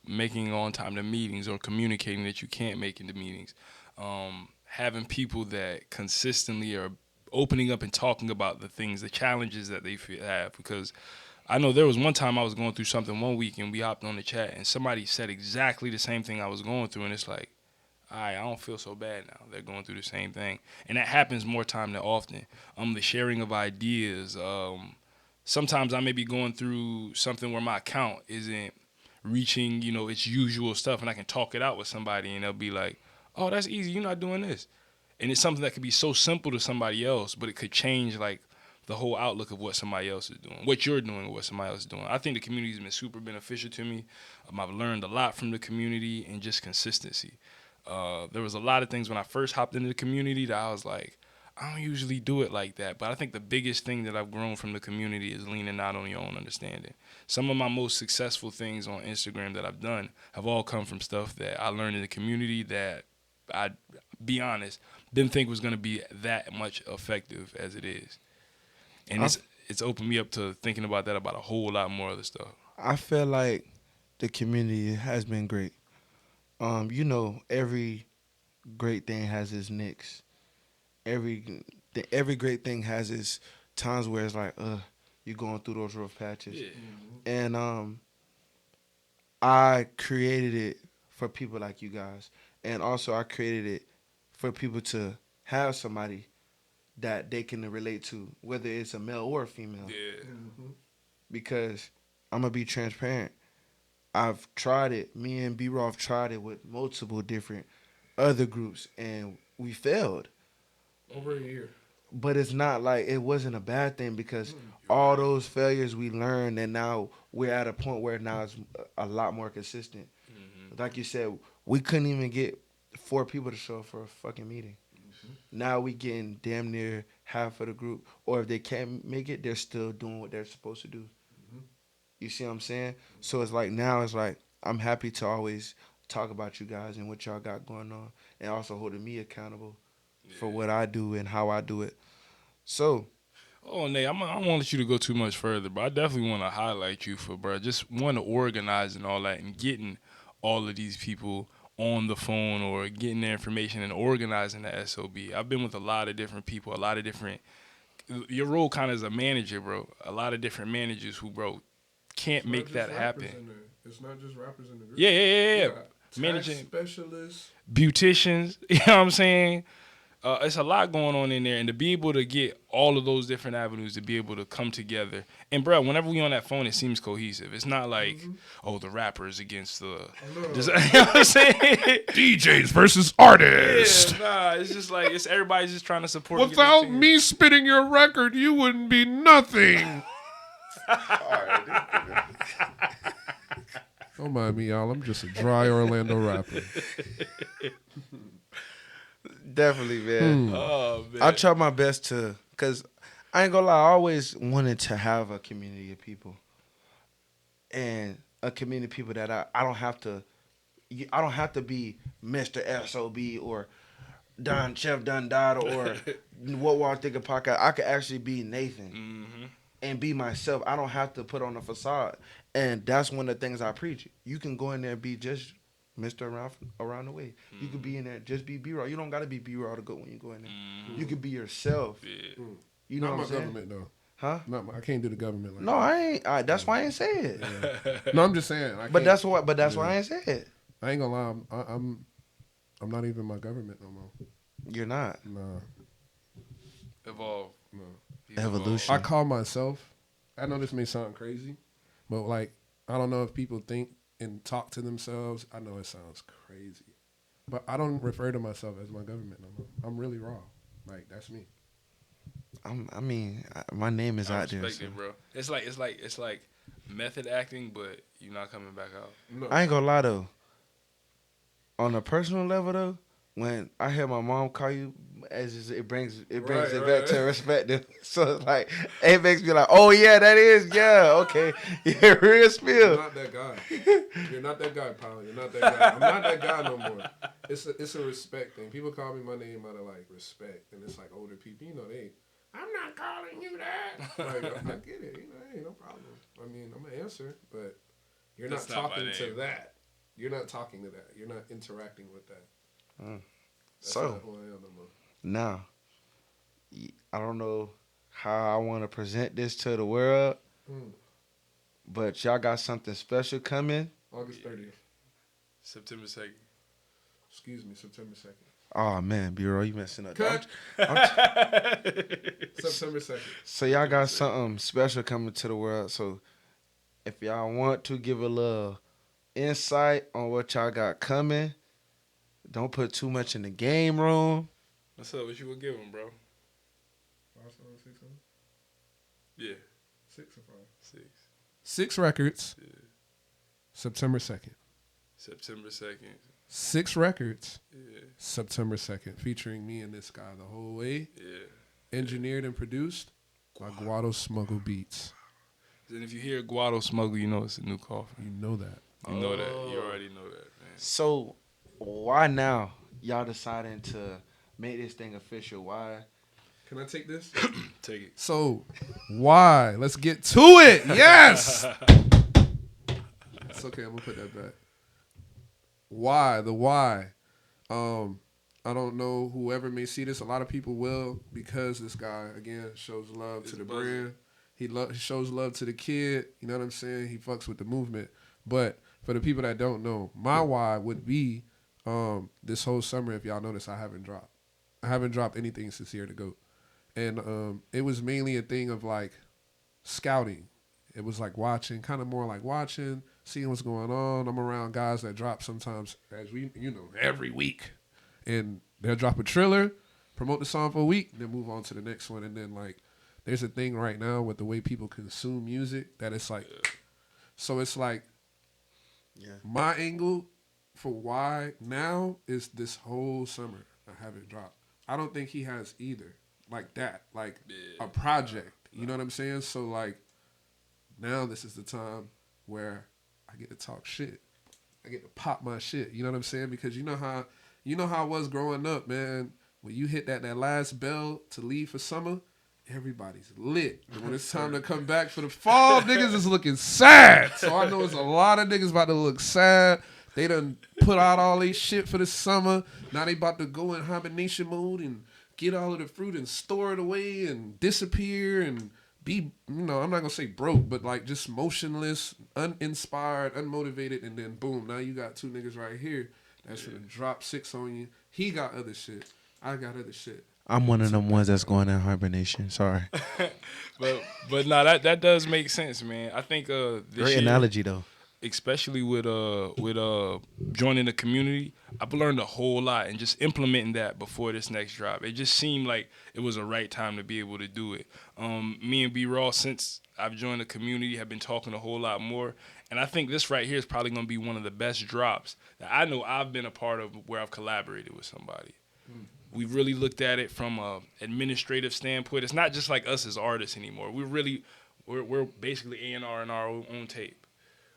making on time to meetings or communicating that you can't make into meetings, having people that consistently are opening up and talking about the things, the challenges that they have. Because I know there was one time I was going through something one week and we hopped on the chat and somebody said exactly the same thing I was going through, and it's like, all right, I don't feel so bad now. They're going through the same thing, and that happens more time than often. The sharing of ideas. Sometimes I may be going through something where my account isn't reaching, its usual stuff, and I can talk it out with somebody, and they'll be like, "Oh, that's easy. You're not doing this," and it's something that could be so simple to somebody else, but it could change like the whole outlook of what somebody else is doing, what you're doing, or what somebody else is doing. I think the community has been super beneficial to me. I've learned a lot from the community and just consistency. There was a lot of things when I first hopped into the community that I was like, I don't usually do it like that. But I think the biggest thing that I've grown from the community is leaning out on your own understanding. Some of my most successful things on Instagram that I've done have all come from stuff that I learned in the community that I, be honest, didn't think was going to be that much effective as it is. And it's opened me up to thinking about that about a whole lot more other stuff. I feel like the community has been great. Every great thing has its nicks. Every great thing has its times where it's like, you're going through those rough patches. Yeah. And I created it for people like you guys. And also I created it for people to have somebody that they can relate to, whether it's a male or a female. Yeah. Because I'm going to be transparent. I've tried it. Me and B-Raw have tried it with multiple different other groups, and we failed. Over a year. But it's not like it wasn't a bad thing, because all those failures we learned, and now we're at a point where now it's a lot more consistent. Mm-hmm. Like you said, we couldn't even get 4 people to show up for a fucking meeting. Mm-hmm. Now we getting damn near half of the group, or if they can't make it, they're still doing what they're supposed to do. Mm-hmm. You see what I'm saying? So it's like now it's like I'm happy to always talk about you guys and what y'all got going on, and also holding me accountable for what I do and how I do it. So, Nate, I don't want you to go too much further, but I definitely want to highlight you for, bro, just want to organize and all that and getting all of these people on the phone or getting their information and organizing the SOB. I've been with a lot of different people, your role kind of as a manager, bro, a lot of different managers who, bro, can't make that happen. It's not just rappers in the group. Yeah. Managing specialists, beauticians, you know what I'm saying? It's a lot going on in there, and to be able to get all of those different avenues to be able to come together. And, bro, whenever we on that phone, it seems cohesive. It's not like, the rappers against the... Just, you know what I'm saying? DJs versus artists. Yeah, it's just like, everybody's just trying to support. Without me spitting your record, you wouldn't be nothing. Don't mind me, y'all. I'm just a dry Orlando rapper. Definitely, man. Oh, man. I try my best to, because I ain't gonna lie, I always wanted to have a community of people. And a community of people that I don't have to be Mr. SOB or Don Chef Don Dada or What Wall Thinker Podcast. I could actually be Nathan and be myself. I don't have to put on a facade. And that's one of the things I preach. You can go in there and be just Mr. Around the Way. You could be in there, just be B-Raw. You don't got to be B-Raw to go when you go in there. You could be yourself. Yeah. You know not what I'm my saying? government, though. Huh? I can't do the government like No, that. I ain't. That's why I ain't say it. Yeah. No, I'm just saying. But that's why I ain't say it. I ain't gonna lie. I'm not even my government no more. You're not. Nah. Evolve. No. Evolution. I call myself. I know this may sound crazy, but like I don't know if people think and talk to themselves. I know it sounds crazy, but I don't refer to myself as my government no more. I'm really raw. Like, that's me. My name is I out there. respect it, bro. It's like method acting, but you're not coming back out. No. I ain't gonna lie though. On a personal level though, when I hear my mom call you, it brings it back to perspective. So it's like it makes me like, oh yeah, that is okay, yeah, real You're spill. not that guy. You're not that guy, pal. You're not that guy. I'm not that guy no more. It's a respect thing. People call me my name out of like respect, and it's like older people. I'm not calling you that. Like, I get it. Ain't no problem. I mean, I'm gonna answer, but you're That's not not talking my to name. that. You're not talking to that. You're not interacting with that. That's So not who I am no more. now, I don't know how I want to present this to the world, but y'all got something special coming. August 30th. September 2nd. Excuse me, September 2nd. Oh man, B-Roll, you messing up. Cut. September 2nd. So y'all got something special coming to the world. So if y'all want to give a little insight on what y'all got coming, don't put too much in the game room. What's up? What you would give him, bro? 5 songs, 6 songs? Yeah. 6 or 5? 6. 6 records. Yeah. September 2nd. September 2nd. 6 records. Yeah. September 2nd. Featuring me and this guy the whole way. Yeah. Engineered and produced by Guado Smuggle Beats. And if you hear Guado Smuggle, you know it's a new coffee. You know that. You know that. You already know that, man. So why now y'all deciding to make this thing official? Why? Can I take this? Take it. So, why? Let's get to it. Yes. It's okay. I'm gonna put that back. Why? The why. I don't know whoever may see this. A lot of people will, because this guy again shows love to the brand. He shows love to the kid. You know what I'm saying? He fucks with the movement. But for the people that don't know, my why would be this whole summer. If y'all notice, I haven't dropped anything since Year to Go. And it was mainly a thing of like scouting. It was like watching, seeing what's going on. I'm around guys that drop sometimes, as every week. And they'll drop a trailer, promote the song for a week, then move on to the next one. And then like, there's a thing right now with the way people consume music that it's like, so it's like, my angle for why now is this whole summer I haven't dropped. I don't think he has either. Like that, like a project. You know what I'm saying? So like, now this is the time where I get to talk shit. I get to pop my shit. You know what I'm saying? Because you know how I was growing up, man. When you hit that last bell to leave for summer, everybody's lit. And when it's time to come back for the fall, niggas is looking sad. So I know it's a lot of niggas about to look sad. They done put out all these shit for the summer. Now they about to go in hibernation mode and get all of the fruit and store it away and disappear and be, I'm not going to say broke, but like just motionless, uninspired, unmotivated. And then boom, now you got 2 niggas right here that's going to drop 6 on you. He got other shit. I got other shit. I'm one of them ones that's going in hibernation. Sorry. but no, that does make sense, man. I think this Great year, analogy though. especially with joining the community, I've learned a whole lot, and just implementing that before this next drop. It just seemed like it was the right time to be able to do it. Me and B-Raw, since I've joined the community, have been talking a whole lot more, and I think this right here is probably going to be one of the best drops that I know I've been a part of where I've collaborated with somebody. We've really looked at it from an administrative standpoint. It's not just like us as artists anymore. We're basically A&R in our own tape.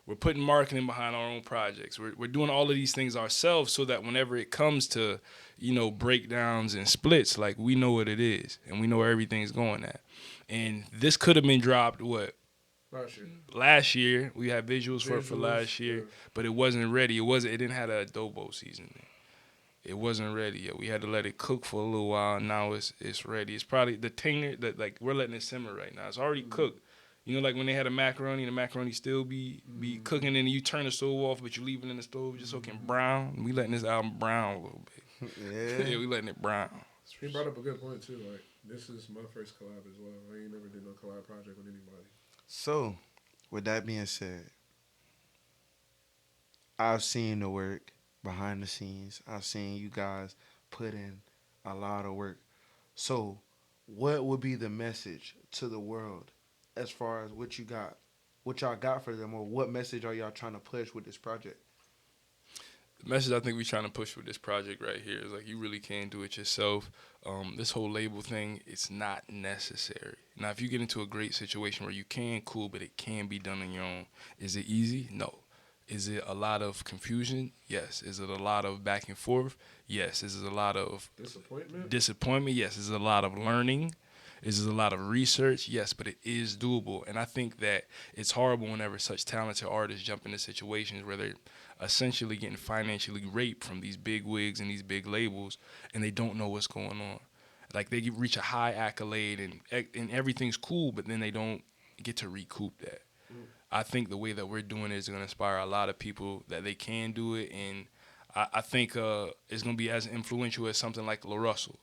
We're putting marketing behind our own projects. We're doing all of these things ourselves so that whenever it comes to, breakdowns and splits, like we know what it is and we know where everything's going at. And this could have been dropped, Last year. We had visuals for last year, but it wasn't ready. It didn't have a adobo seasoning. It wasn't ready yet. We had to let it cook for a little while. Now it's ready. It's probably the tinger that like we're letting it simmer right now. It's already cooked. Like when they had the macaroni still be cooking, and you turn the stove off, but you leave it in the stove just so it can brown. We letting this album brown a little bit. Yeah, we letting it brown. He brought up a good point too. Like, this is my first collab as well. I ain't never did no collab project with anybody. So, with that being said, I've seen the work behind the scenes. I've seen you guys put in a lot of work. So, what would be the message to the world as far as what y'all got for them, or what message are y'all trying to push with this project? The message I think we're trying to push with this project right here is like you really can do it yourself. This whole label thing, it's not necessary. Now, if you get into a great situation where you can, cool, but it can be done on your own. Is it easy? No. Is it a lot of confusion? Yes. Is it a lot of back and forth? Yes. Is it a lot of disappointment? Yes. Is it a lot of learning? Is it a lot of research? Yes, but it is doable. And I think that it's horrible whenever such talented artists jump into situations where they're essentially getting financially raped from these big wigs and these big labels, and they don't know what's going on. Like, they reach a high accolade and everything's cool, but then they don't get to recoup that. I think the way that we're doing it is going to inspire a lot of people that they can do it, and I think it's going to be as influential as something like La Russell.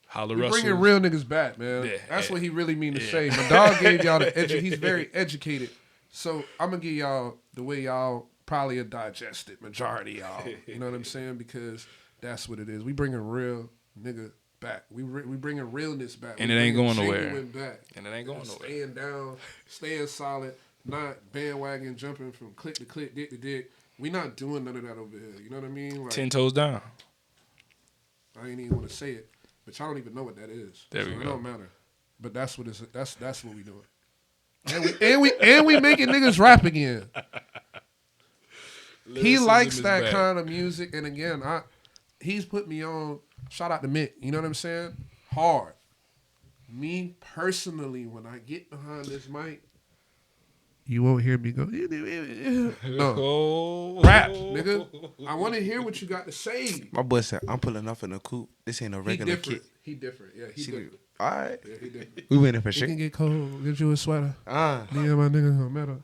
How La Russell bringing real niggas back, man. Yeah, That's what he really mean to say. My dog gave y'all the he's very educated. So I'm going to give y'all the way y'all probably a digested majority of y'all. You know what I'm saying? Because that's what it is. We bringing real nigga back. We bringing realness back. And it ain't going nowhere. Back. And it ain't going nowhere. Staying down, staying solid, not bandwagon jumping from click to click, dick to dick. We not doing none of that over here. You know what I mean? Like, 10 toes down. I ain't even want to say it, but y'all don't even know what that is. There we go. It don't matter. But that's what it's. That's what we doing. And we making niggas rap again. He likes that kind of music, and again, he's put me on. Shout out to Mick. You know what I'm saying? Hard. Me personally, when I get behind this mic, you won't hear me go. No, rap, nigga. I want to hear what you got to say. My boy said, "I'm pulling off in a coupe. This ain't no regular kit." He different. Yeah, he different. All right. Yeah, he different. We winning for It sure. can get cold. Get you a sweater. Me and my niggas on metal.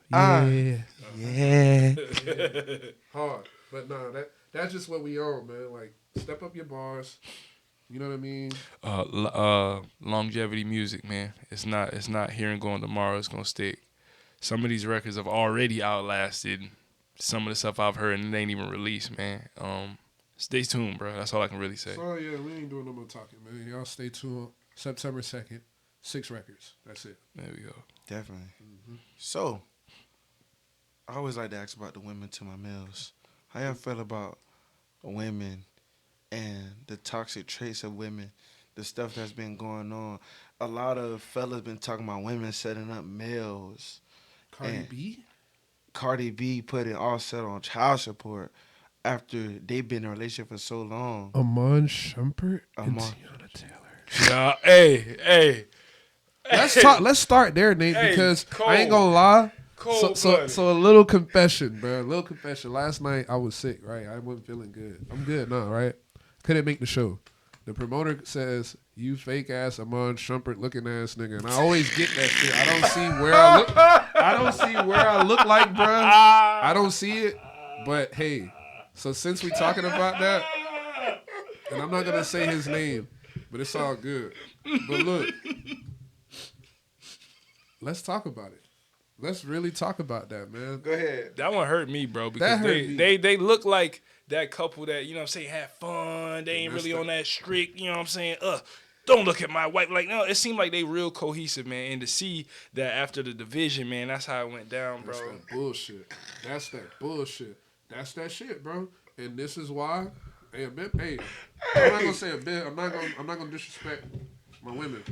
Yeah. Hard. But nah, that's just what we on, man. Like, step up your bars. You know what I mean? Longevity music, man. It's not here and going tomorrow. It's gonna stick. Some of these records have already outlasted some of the stuff I've heard, and it ain't even released, man. Stay tuned, bro. That's all I can really say. So yeah, we ain't doing no more talking, man. Y'all stay tuned. September 2nd, 6 records. That's it. There we go. Definitely. So, I always like to ask about the women to my males. How y'all feel about women and the toxic traits of women, the stuff that's been going on? A lot of fellas been talking about women setting up males. Cardi B putting Offset on child support after they've been in a relationship for so long. Amon Shumpert and Tiana Taylor. Yeah, hey. Let's start there, Nate, because I ain't gonna lie. So a little confession, bro. A little confession. Last night I was sick, right? I wasn't feeling good. I'm good now, right? Couldn't make the show. The promoter says, "You fake ass Amon Shumpert looking ass nigga," and I always get that shit. I don't see where I look like, bro. I don't see it. But hey, so since we talking about that, and I'm not gonna say his name, but it's all good. But look, let's talk about it. Let's really talk about that, man. Go ahead. That one hurt me, bro, because they look like that couple that, you know what I'm saying, had fun. They ain't really on that strict, you know what I'm saying, don't look at my wife. Like, no, it seemed like they real cohesive, man. And to see that after the division, man, that's how it went down, bro. That's that bullshit. That's that shit, bro. And this is why, I'm not gonna say a bit. I'm not gonna disrespect my women,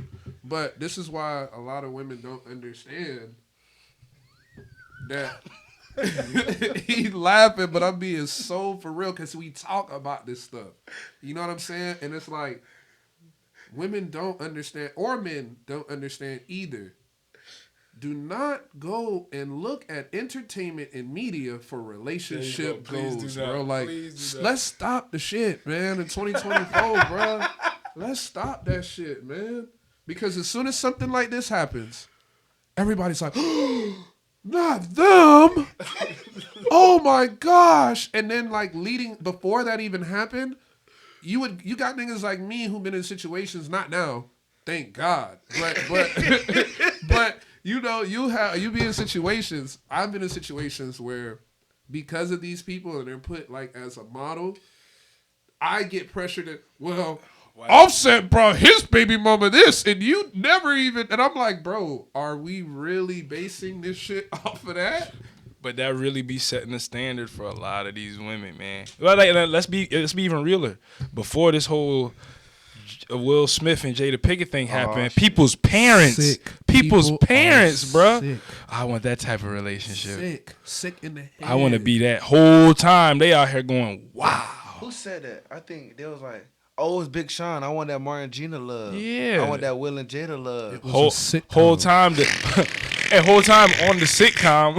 but this is why a lot of women don't understand that. He's laughing, but I'm being so for real because we talk about this stuff. You know what I'm saying? And it's like women don't understand, or men don't understand either. Do not go and look at entertainment and media for relationship goals, bro. Like, let's stop the shit, man. In 2024, bro, let's stop that shit, man. Because as soon as something like this happens, everybody's like, not them. Oh my gosh. And then like before that even happened, you got niggas like me who've been in situations, not now, thank God. But you know, you be in situations, I've been in situations where because of these people and they're put like as a model, I get pressure to, well, Wow. Offset brought his baby mama this and you never even, and I'm like, bro, are we really basing this shit off of that? But that really be setting the standard for a lot of these women, man. Well, like, let's be even realer. Before this whole Will Smith and Jada Pinkett thing happened, shit. people's parents, Sick. people's People parents, are bruh. sick. I want that type of relationship. Sick in the head. I want to be that whole time. They out here going, wow. Who said that? I think they was like, oh, it's Big Sean. I want that Martin Gina love. Yeah. I want that Will and Jada love. It was Whole, a sitcom. whole time, and whole time on the sitcom,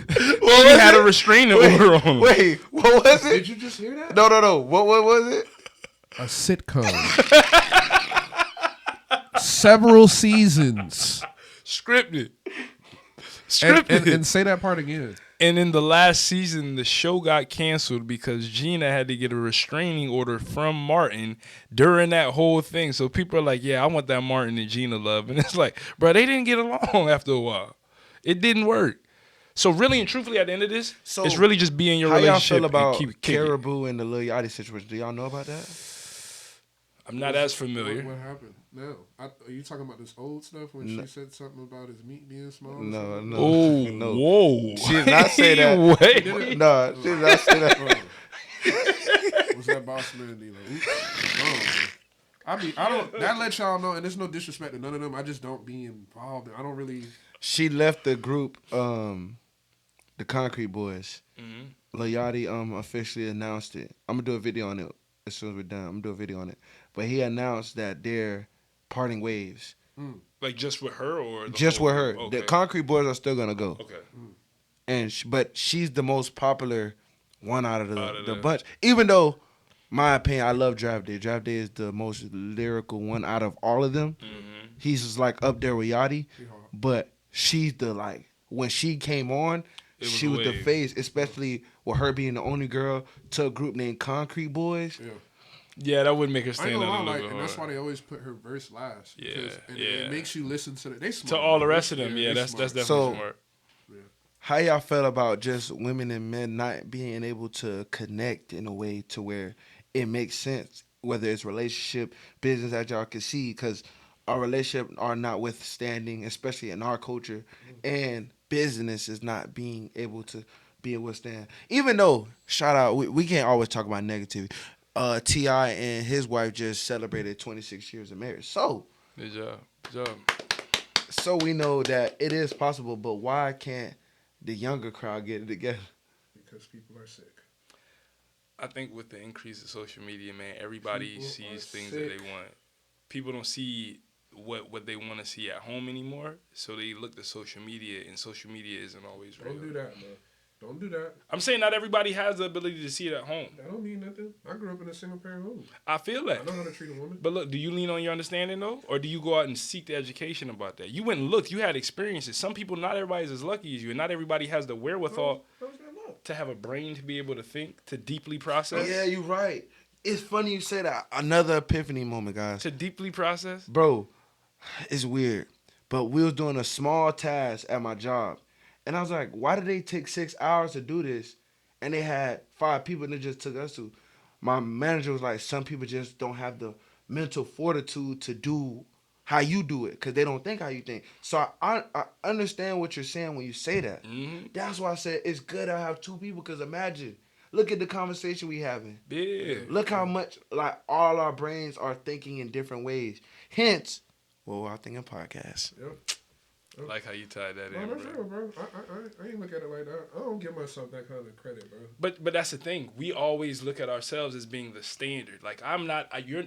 she had a restraining order on him. Wait, what was it? Did you just hear that? No. What was it? A sitcom. Several seasons. Scripted. And say that part again. And in the last season, the show got canceled because Gina had to get a restraining order from Martin during that whole thing. So people are like, yeah, I want that Martin and Gina love. And it's like, bro, they didn't get along after a while. It didn't work. So really and truthfully, at the end of this, So, it's really just being your How y'all relationship feel about and keep it kicking. Caribou and the Lil Yachty situation? Do y'all know about that? I'm not as familiar. What happened? No. Are you talking about this old stuff when she said something about his meat being small? or No, something? no. Oh, no. whoa. She did not say that. Wait. No, she did not say that. Was that boss man dealer? Oops. I don't. That lets y'all know, and there's no disrespect to none of them. I just don't be involved. I don't really. She left the group, the Concrete Boys. Mm-hmm. Lil Yachty officially announced it. I'm gonna do a video on it as soon as we're done. I'm gonna do a video on it. But he announced that they're parting ways. Like just with her or Just with her. Okay. The Concrete Boys are still gonna go. Okay. And but she's the most popular one out of the the- bunch. Even though, my opinion, I love Draft Day. Draft Day is the most lyrical one out of all of them. Mm-hmm. He's just like up there with Yachty. But she's the like when she came on, It was she a was the wave. face, especially with her being the only girl to a group named Concrete Boys. Yeah. Yeah, that would make her I ain't stand gonna out a lie, little like, bit and that's why harder. they always put her verse last. Yeah, Because yeah. it makes you listen to they smart. To all the man. rest of them, They that's smart. definitely So- smart. How y'all feel about just women and men not being able to connect in a way to where it makes sense, whether it's relationship, business, that y'all can see, because our relationship are not withstanding, especially in our culture, and business is not being able to be a withstand. Even though, shout out, we can't always talk about negativity. T.I. and his wife just celebrated 26 years of marriage. So Good job. Good job. so we know that it is possible, but why can't the younger crowd get it together? Because people are sick. I think with the increase of social media, man, everybody People sees are things sick. that they want. People don't see what they want to see at home anymore, so they look to social media, and social media isn't always real. Don't do that, man. Don't do that. I'm saying not everybody has the ability to see it at home. That don't mean nothing. I grew up in a single parent home. I feel I that. know how to treat a woman. But look, do you lean on your understanding though, or do you go out and seek the education about that? You went and looked. You had experiences. Some people, not everybody's as lucky as you, and not everybody has the wherewithal How's that luck? to have a brain to be able to think, to deeply process. Yeah, you're right. It's funny you say that. Another epiphany moment, guys. To deeply process. Bro, it's weird. But we was doing a small task at my job. And I was like, why did they take 6 hours to do this? And they had 5 people and it just took us to. My manager was like, some people just don't have the mental fortitude to do how you do it because they don't think how you think. So I understand what you're saying when you say that. Mm-hmm. That's why I said it's good to have 2 people because imagine, look at the conversation we having. Yeah. Look how much like all our brains are thinking in different ways. Hence, well, I think in podcasts. Yep. I like how you tied that No, in, that's bro. real, bro. I ain't look at it like that. I don't give myself that kind of credit, bro. But that's the thing. We always look at ourselves as being the standard. Like you're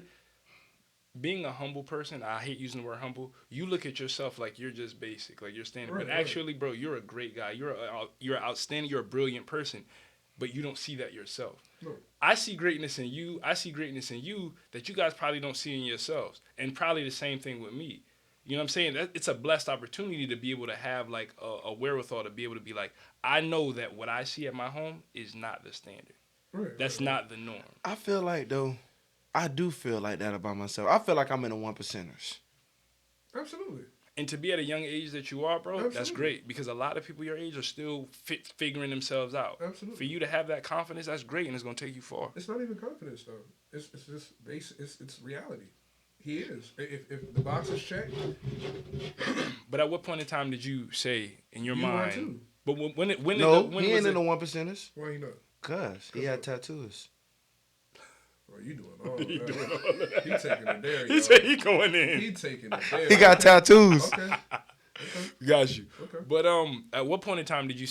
being a humble person. I hate using the word humble. You look at yourself like you're just basic, like you're standard. Right, but right. actually, bro, you're a great guy. You're outstanding. You're a brilliant person. But you don't see that yourself. No. I see greatness in you. I see greatness in you that you guys probably don't see in yourselves. And probably the same thing with me. You know what I'm saying? It's a blessed opportunity to be able to have like a wherewithal to be able to be like, I know that what I see at my home is not the standard. Right, That's right, not the norm. I feel like though, I do feel like that about myself. I feel like I'm in the 1%ers. Absolutely. And to be at a young age that you are, bro, that's Absolutely. great because a lot of people your age are still figuring themselves out. Absolutely. For you to have that confidence, that's great, and it's gonna take you far. It's not even confidence though. It's just basic. It's reality. He is. If the box is checked, But at what point in time did you say in your you are mind? too. But when No, when he was ain't it? in the 1%ers. Why you not? Cause he had tattoos. Bro, you doing all He that. doing all that. He taking it there, He y'all. said he going in. He taking it there. He got tattoos. Okay. Okay. Got you. Okay. But at what point in time did you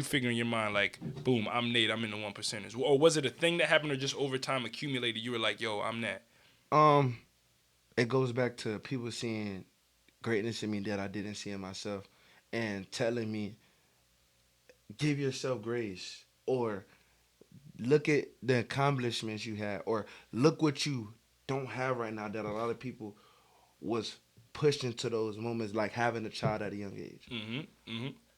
figure in your mind like, boom, I'm Nate, I'm in the 1%ers, or was it a thing that happened, or just over time accumulated? You were like, yo, I'm that. It goes back to people seeing greatness in me that I didn't see in myself, and telling me, give yourself grace, or look at the accomplishments you had, or look what you don't have right now that a lot of people was pushed into those moments, like having a child at a young age.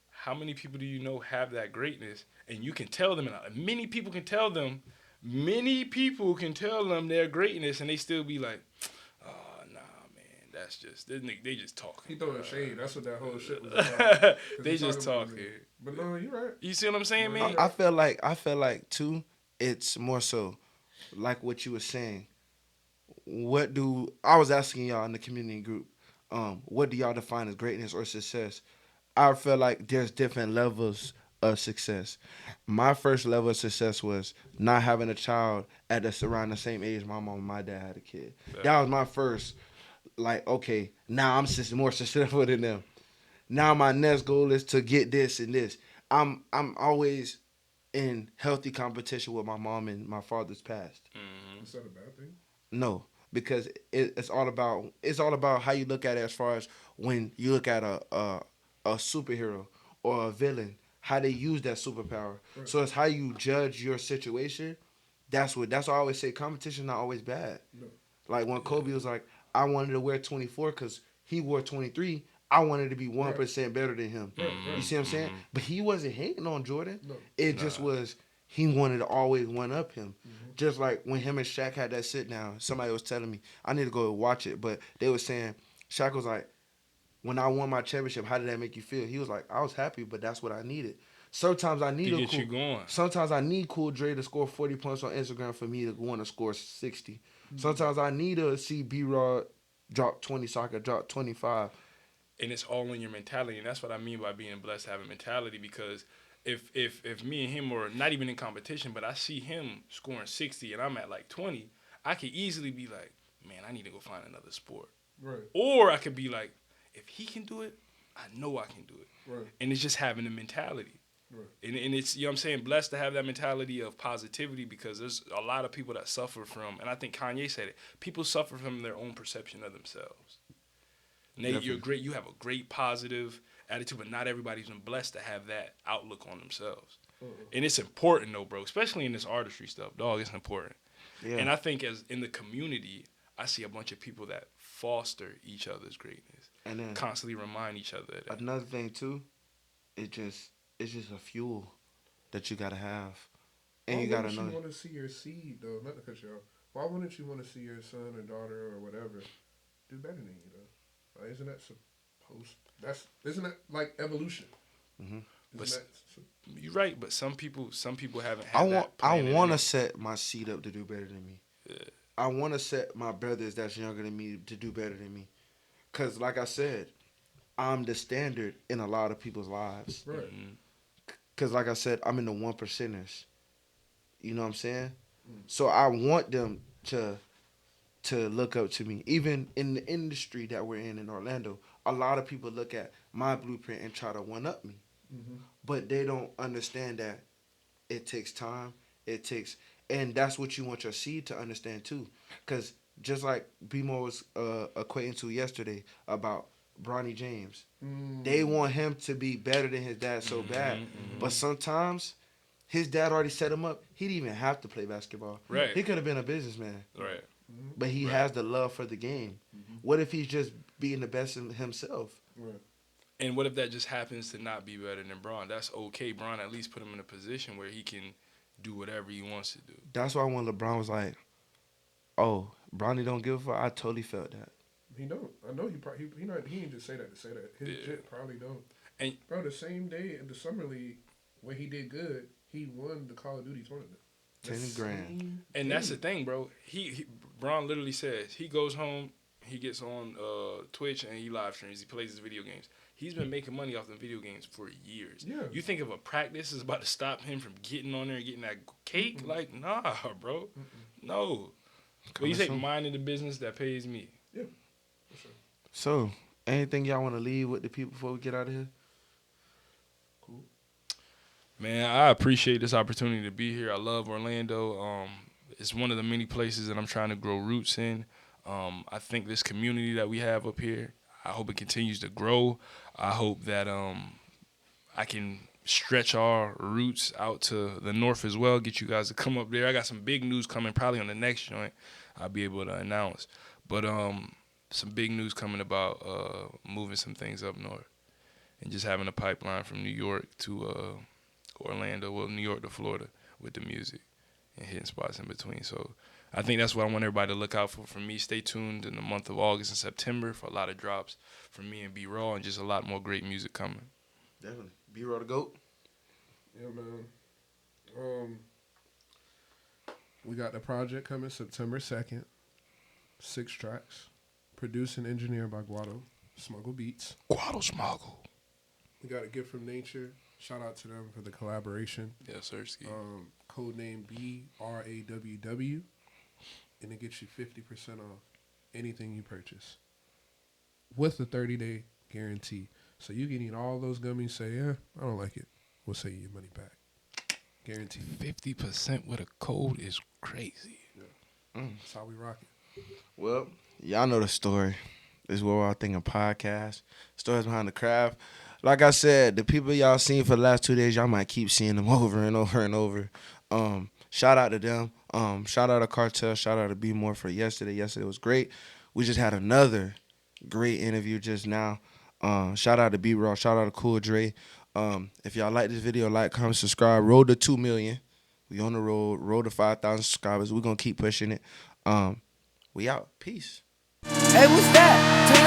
How many people do you know have that greatness, and you can tell them? And many people can tell them. Many people can tell them their greatness, and they still be like, "Oh, nah, man, that's just they just talking." He throwing shade. That's what that whole shit was about. 'Cause They he just about talking. me. But no, you're right. You see what I'm saying, man? I feel like too, it's more so like what you were saying. I was asking y'all in the community group, what do y'all define as greatness or success? I feel like there's different levels of success. My first level of success was not having a child around the same age my mom and my dad had a kid. That was my first, like, okay, now I'm just more successful than them. Now my next goal is to get this and this. I'm always in healthy competition with my mom and my father's past. Is that a bad thing? No, because it's all about how you look at it. As far as when you look at a superhero or a villain, how they use that superpower. Right. So it's how you judge your situation. That's why I always say competition not always bad. No. Like when Kobe was like, I wanted to wear 24 because he wore 23. I wanted to be 1% better than him. Right, You see what I'm saying? But he wasn't hating on Jordan. No. It just was he wanted to always one up him. Just like when him and Shaq had that sit down, somebody was telling me, I need to go watch it, but they were saying, Shaq was like, when I won my championship, how did that make you feel? He was like, I was happy, but that's what I needed. Sometimes I need To get you going. Sometimes I need Cool Dre to score 40 points on Instagram for me to want to score 60. Sometimes I need to see B-Rod drop 20 so I could drop 25. And it's all in your mentality, and that's what I mean by being blessed to have a mentality. Because if me and him are not even in competition, but I see him scoring 60 and I'm at like 20, I could easily be like, man, I need to go find another sport. Right. Or I could be like, if he can do it, I know I can do it. Right. And it's just having the mentality. Right. And it's, you know what I'm saying, blessed to have that mentality of positivity, because there's a lot of people that suffer from, and I think Kanye said it, people suffer from their own perception of themselves. Nate, Definitely. you're great. You have a great positive attitude, but not everybody's been blessed to have that outlook on themselves. And it's important, though, bro, especially in this artistry stuff. Dog, it's important. Yeah. And I think as in the community, I see a bunch of people that foster each other's greatness, And then constantly remind each other of that. another thing too, it's just a fuel that you gotta have, and you gotta know. Why wouldn't you want to see your seed though? Not to cut you off. Why wouldn't you want to see your son or daughter or whatever do better than you though? Isn't that supposed? Isn't that like evolution? Mhm. Isn't You're right, but some people haven't had I that planted in want to them. set my seed up to do better than me. Yeah. I want to set my brothers that's younger than me to do better than me, cause like I said, I'm the standard in a lot of people's lives. right? Mhm. Cause like I said, I'm in the 1%ers. You know what I'm saying? So I want them to look up to me. Even in the industry that we're in Orlando, a lot of people look at my blueprint and try to one up me. But they don't understand that it takes time. And that's what you want your seed to understand too. Because just like B-Mo was equating to yesterday about Bronny James, they want him to be better than his dad so bad. But sometimes his dad already set him up. He didn't even have to play basketball. Right. He could have been a businessman. Right. But he has the love for the game. What if he's just being the best in himself? Right. And what if that just happens to not be better than Braun? That's okay. Braun at least put him in a position where he can do whatever he wants to do. That's why when LeBron was like, "Oh, Bronny don't give a fuck," I totally felt that. He don't. I know he probably he not. He ain't just say that to say that. His jit probably don't. And bro, the same day in the summer league when he did good, he won the Call of Duty tournament. 10 grand. And that's the thing, bro. Braun literally says he goes home, he gets on Twitch and he live streams. He plays his video games. He's been making money off the video games for years. Yeah. You think if a practice is about to stop him from getting on there and getting that cake? Like, nah, bro. No. But you say minding the business that pays me. Yeah. For sure. So, anything y'all want to leave with the people before we get out of here? Cool. Man, I appreciate this opportunity to be here. I love Orlando. It's one of the many places that I'm trying to grow roots in. I think this community that we have up here, I hope it continues to grow. I hope that I can stretch our roots out to the north as well, get you guys to come up there. I got some big news coming probably on the next joint I'll be able to announce. But some big news coming about moving some things up north and just having a pipeline from New York to Orlando, well, New York to Florida with the music and hitting spots in between. So I think that's what I want everybody to look out for. From me, stay tuned in the month of August and September for a lot of drops from me and B-Raw and just a lot more great music coming. Definitely. B-Raw the GOAT. Yeah, man. We got the project coming September 2nd. 6 tracks. Produced and engineered by Guado Smuggle Beats. Guado Smuggle. We got a gift from Nature. Shout out to them for the collaboration. Yes, sir. Code name BRAWW. And it gets you 50% off anything you purchase. With a 30-day guarantee. So you can eat all those gummies, say, yeah, I don't like it. We'll send you your money back. Guaranteed. 50% with a code is crazy. Yeah. That's how we rock it. Well, y'all know the story. This is what we're all thinking podcast. Stories behind the craft. Like I said, the people y'all seen for the last 2 days, y'all might keep seeing them over and over and over. Shout out to them. Shout out to Cartel. Shout out to B More for yesterday. Yesterday was great. We just had another great interview just now. Shout out to B-Raw. Shout out to Cool Dre. If y'all like this video, like, comment, subscribe. Road to 2 million. We on the road to 5,000 subscribers. We're going to keep pushing it. We out. Peace. Hey, what's that?